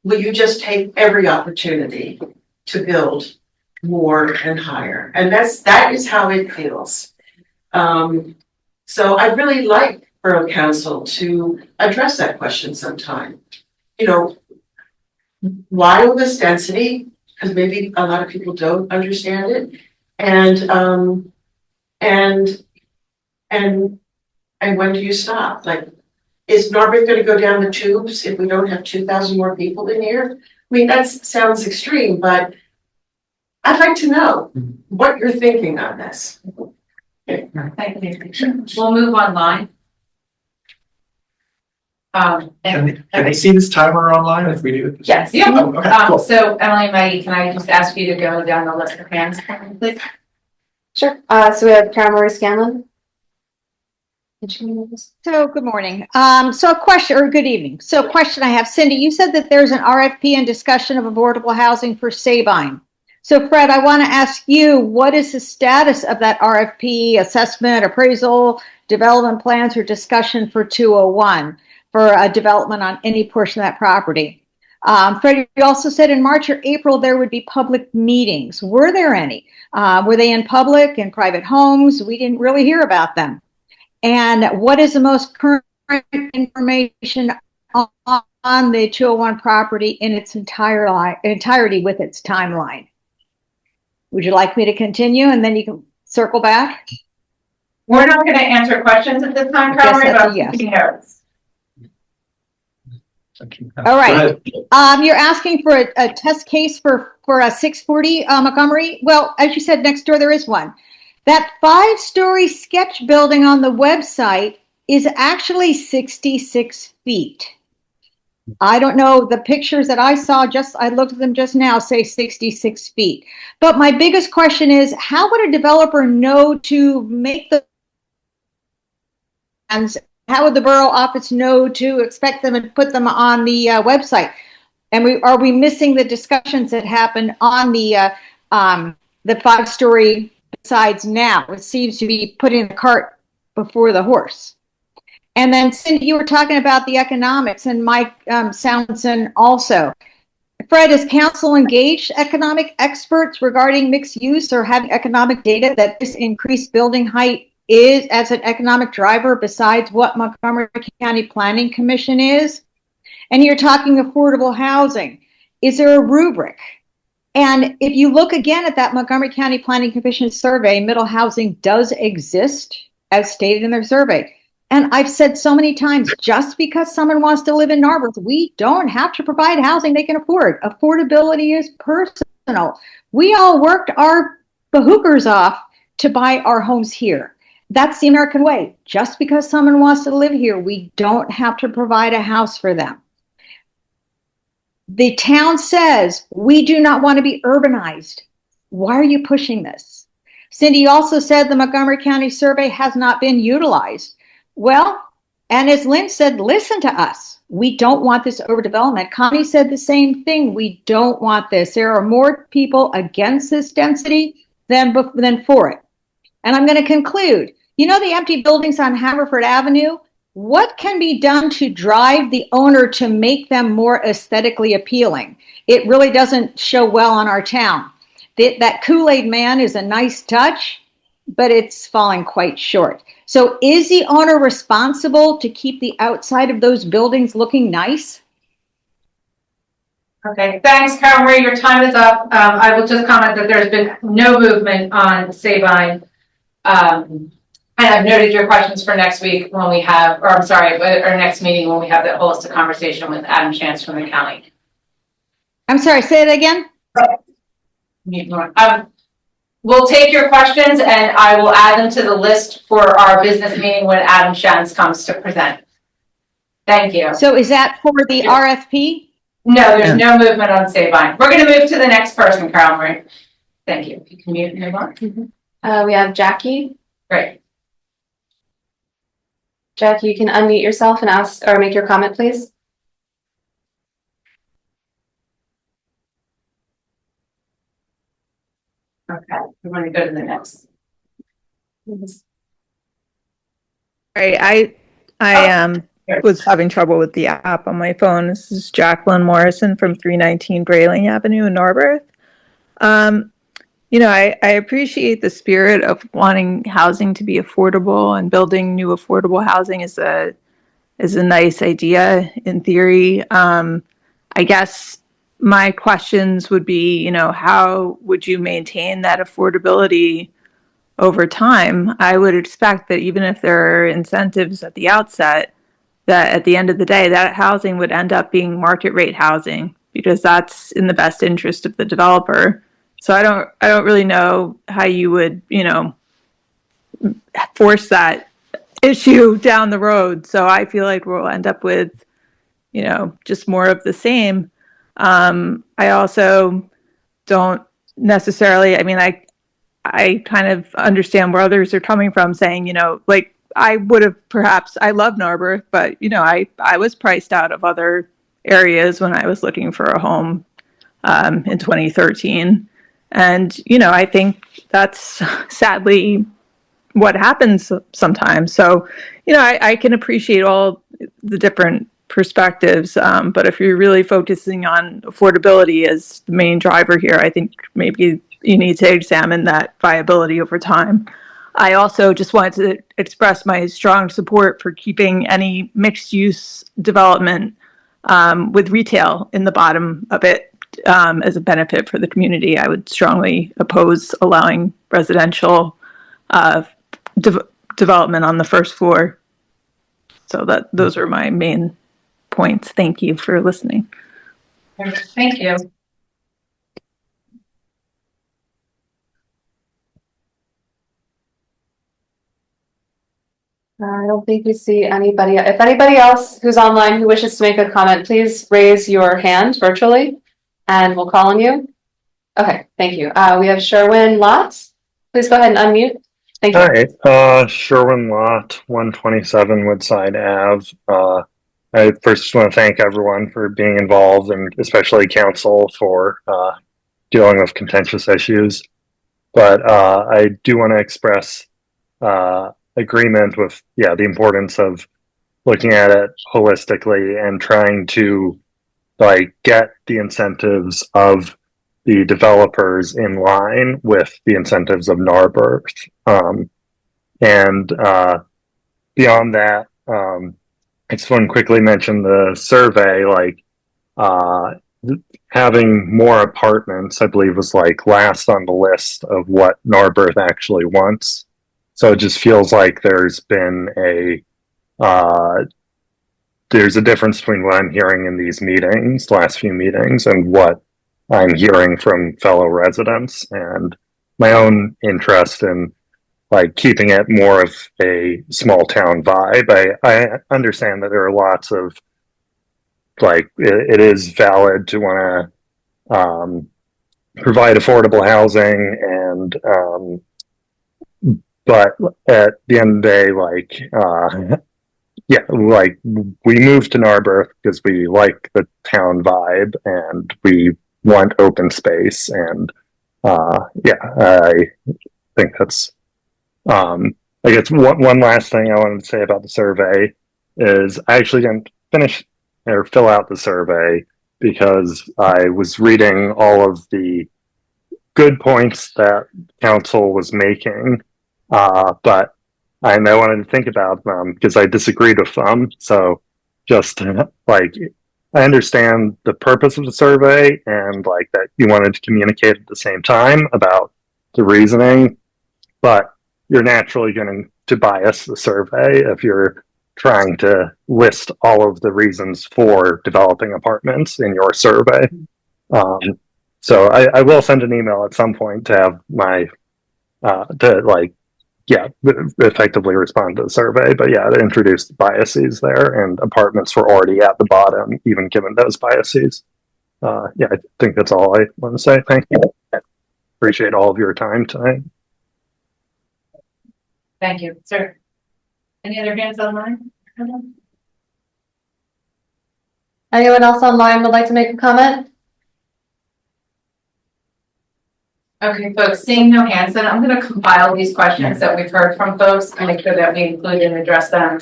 will you just take every opportunity to build more and higher? And that is how it feels. So I'd really like Borough Council to address that question sometime. You know, why all this density? Because maybe a lot of people don't understand it. And when do you stop? Like, is Narberth gonna go down the tubes if we don't have 2,000 more people in here? I mean, that sounds extreme, but I'd like to know what you're thinking on this. Thank you. We'll move online. Can they see this timer online if we do it? Yes. Yeah. Oh, okay, cool. So Emily and Maggie, can I just ask you to go down the list of hands, please? Sure. So we have Karen Marie Scanlon. So good morning. So a question, or good evening. So a question I have, Cindy, you said that there's an RFP and discussion of affordable housing for Sabine. So Fred, I want to ask you, what is the status of that RFP, assessment, appraisal, development plans, or discussion for 201 for a development on any portion of that property? Fred, you also said in March or April there would be public meetings. Were there any? Were they in public, in private homes? We didn't really hear about them. And what is the most current information on the 201 property in its entirety with its timeline? Would you like me to continue and then you can circle back? We're not going to answer questions at this time, Carol, Yes. All right. You're asking for a test case for a 640 Montgomery. Well, as you said, next door there is one. That 5-story sketch building on the website is actually 66 feet. I don't know, the pictures that I saw, I looked at them just now, say 66 feet. But my biggest question is, how would a developer know to make the plans? How would the borough office know to expect them and put them on the website? And are we missing the discussions that happened on the 5-story sides now? It seems to be putting the cart before the horse. And then Cindy, you were talking about the economics, and Mike Soundson also. Fred, is council engaged economic experts regarding mixed use or having economic data that this increased building height is as an economic driver besides what Montgomery County Planning Commission is? And you're talking affordable housing. Is there a rubric? And if you look again at that Montgomery County Planning Commission survey, middle housing does exist as stated in their survey. And I've said so many times, just because someone wants to live in Narberth, we don't have to provide housing they can afford. Affordability is personal. We all worked our behookers off to buy our homes here. That's the American way. Just because someone wants to live here, we don't have to provide a house for them. The town says we do not want to be urbanized. Why are you pushing this? Cindy also said the Montgomery County survey has not been utilized. Well, and as Lynn said, listen to us. We don't want this overdevelopment. Connie said the same thing. We don't want this. There are more people against this density than for it. And I'm going to conclude. You know the empty buildings on Haverford Avenue? What can be done to drive the owner to make them more aesthetically appealing? It really doesn't show well on our town. That Kool-Aid man is a nice touch, but it's falling quite short. So is the owner responsible to keep the outside of those buildings looking nice? Okay, thanks, Carol Marie. Your time is up. I will just comment that there's been no movement on Sabine. And I've noted your questions for next week when we have, or I'm sorry, our next meeting when we have that holistic conversation with Adam Chance from the county. I'm sorry, say it again. We'll take your questions and I will add them to the list for our business meeting when Adam Chance comes to present. Thank you. So is that for the RFP? No, there's no movement on Sabine. We're going to move to the next person, Carol Marie. Thank you. You can move on. We have Jackie. Great. Jackie, you can unmute yourself and ask or make your comment, please. Okay, we want to go to the next. I was having trouble with the app on my phone. This is Jacqueline Morrison from 319 Grayling Avenue in Narberth. I appreciate the spirit of wanting housing to be affordable, and building new affordable housing is a nice idea in theory. I guess my questions would be, how would you maintain that affordability over time? I would expect that even if there are incentives at the outset, that at the end of the day, that housing would end up being market rate housing, because that's in the best interest of the developer. So I don't really know how you would, force that issue down the road. So I feel like we'll end up with, just more of the same. I also don't necessarily, I kind of understand where others are coming from, saying, I would have I love Narberth, but, I was priced out of other areas when I was looking for a home in 2013. And, I think that's sadly what happens sometimes. So, I can appreciate all the different perspectives. But if you're really focusing on affordability as the main driver here, I think maybe you need to examine that viability over time. I also just wanted to express my strong support for keeping any mixed use development with retail in the bottom of it as a benefit for the community. I would strongly oppose allowing residential development on the first floor. So those are my main points. Thank you for listening. Thank you. I don't think we see anybody. If anybody else who's online who wishes to make a comment, please raise your hand virtually and we'll call on you. Okay, thank you. We have Sherwin Lott. Please go ahead and unmute. Thank you. Hi, Sherwin Lott, 127 Woodside Ave. I first want to thank everyone for being involved, and especially council for dealing with contentious issues. But I do want to express agreement with the importance of looking at it holistically and trying to get the incentives of the developers in line with the incentives of Narberth. And beyond that, I just want to quickly mention the survey, having more apartments, I believe, was last on the list of what Narberth actually wants. So it just feels like there's been there's a difference between what I'm hearing in these meetings, last few meetings, and what I'm hearing from fellow residents, and my own interest in keeping it more of a small town vibe. I understand that there are lots of it is valid to want to provide affordable housing, and but at the end of the day, we moved to Narberth because we like the town vibe and we want open space, and I think that's I guess one last thing I wanted to say about the survey is I actually didn't finish or fill out the survey because I was reading all of the good points that council was making, but I wanted to think about them because I disagreed with them. So just I understand the purpose of the survey and that you wanted to communicate at the same time about the reasoning, but you're naturally going to bias the survey if you're trying to list all of the reasons for developing apartments in your survey. So I will send an email at some point to have my effectively respond to the survey, but to introduce the biases there, and apartments were already at the bottom, even given those biases. I think that's all I want to say. Thank you. Appreciate all of your time tonight. Thank you, sir. Any other hands online? Anyone else online would like to make a comment? Okay, folks, seeing no hands, then I'm gonna compile these questions that we've heard from folks and make sure that we include and address them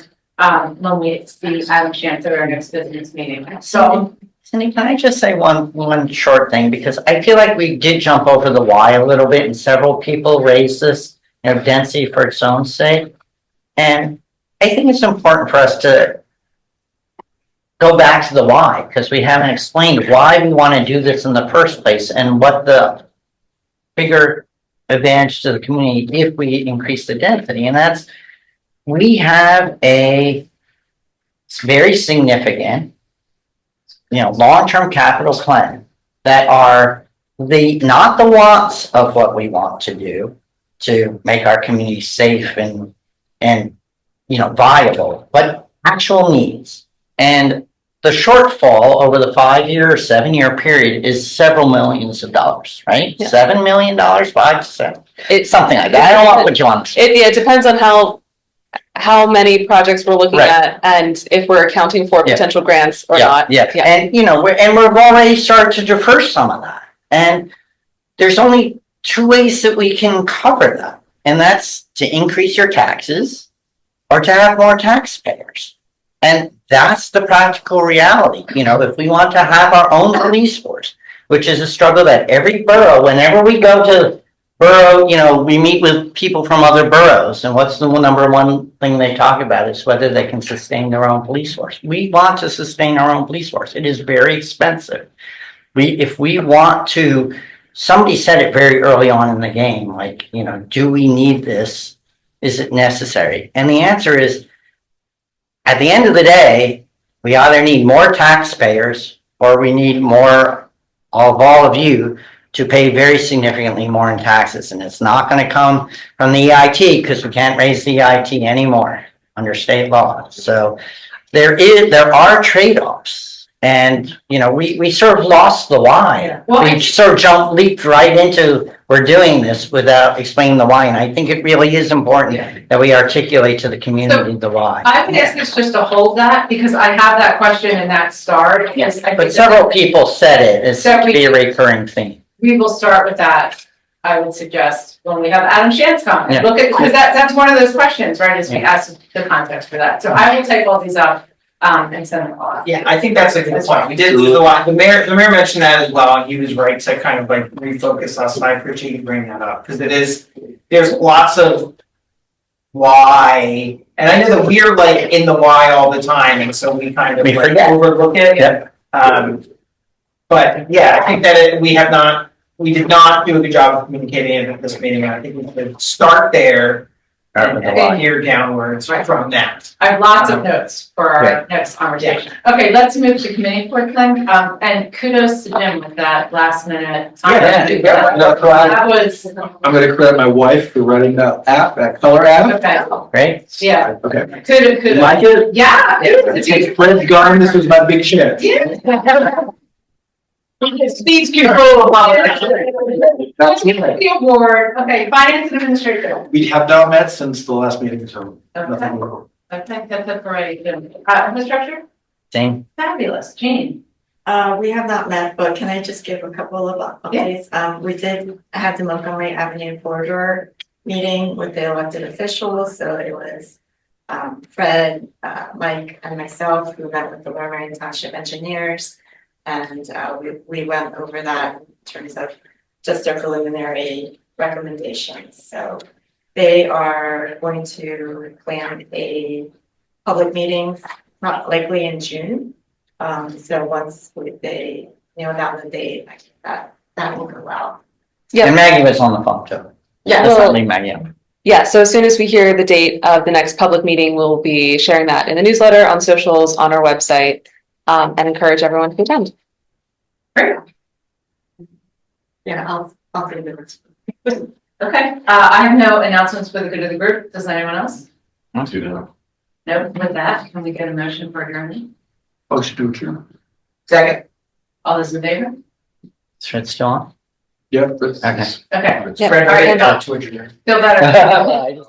when we see Adam Chance at our next business meeting. So, Cindy, can I just say one short thing? Because I feel like we did jump over the why a little bit and several people raised this, density for its own sake. And I think it's important for us to go back to the why, because we haven't explained why we want to do this in the first place and what the bigger advantage to the community if we increase the density. And that's, we have a very significant, long-term capital plan that are not the wants of what we want to do to make our community safe and viable, but actual needs. And the shortfall over the 5-year or 7-year period is several millions of dollars, right? Yeah. $7 million, 5 to 7. It's something like that. I don't want what you want. It depends on how many projects we're looking Right. at and if we're accounting for Yeah. potential grants or not. Yeah, and we've already started to defer some of that. And there's only 2 ways that we can cover that. And that's to increase your taxes or to have more taxpayers. And that's the practical reality. If we want to have our own police force, which is a struggle that every borough, whenever we go to borough, we meet with people from other boroughs, and what's the number one thing they talk about is whether they can sustain their own police force. We want to sustain our own police force. It is very expensive. If we want to, somebody said it very early on in the game, do we need this? Is it necessary? And the answer is, at the end of the day, we either need more taxpayers or we need more of all of you to pay very significantly more in taxes. And it's not going to come from the EIT because we can't raise the EIT anymore under state law. So there are trade-offs. And, we sort of lost the why. Well, We sort of leaped right into, we're doing this without explaining the why. And I think it really is important that we articulate to the community the why. I would ask this just to hold that because I have that question and that starred. Yes, But several people said it. It seems to be a recurring theme. We will start with that, I would suggest, when we have Adam Chance come. Yeah. Because that's one of those questions, right, is we ask the context for that. So I will take all these up and send them off. Yeah, I think that's a good point. We did lose a lot. The mayor mentioned that as well, and he was right to kind of refocus us, and I appreciate you bringing that up, because there's lots of why, and I know that we're in the why all the time, and so we kind of overlook it. Yep. But yeah, I think that we did not do a good job of communicating it at this meeting, and I think we should start there and hear downwards from that. I have lots of notes for our next conversation. Okay, let's move to committee report then, and kudos to Jim with that last minute. That was. I'm gonna credit my wife for running that color app. Okay. Great. Yeah. Okay. Kudos. You like it? Yeah. It's Fred Garden, this was my big chance. Yeah. Speaks control of all that. That's The award, okay, finance and administration. We have not met since the last meeting, so nothing Okay. more. I think that's it for infrastructure, Same. fabulous, Jane. We have not met, but can I just give a couple of updates? We did have the Montgomery Avenue corridor meeting with the elected officials, so it was Fred, Mike, and myself who met with the Lorraine Township engineers. And we went over that in terms of just our preliminary recommendations. So they are going to plan a public meeting, not likely in June. So once they nail down the date, I think that will go well. Yeah. And Maggie was on the phone too. Yeah. Let's not Well, leave Maggie out. yeah, so as soon as we hear the date of the next public meeting, we'll be sharing that in the newsletter, on socials, on our website, and encourage everyone to attend. Yeah, I'll do this. Okay, I have no announcements for the good of the group. Does anyone else? Not too now. No, with that, can we get a motion for adjournment? Motion to adjourn. Second. All those in favor? Is Fred still on? Yep. Okay. Okay. Fred, All right, to adjourn. feel better. I just-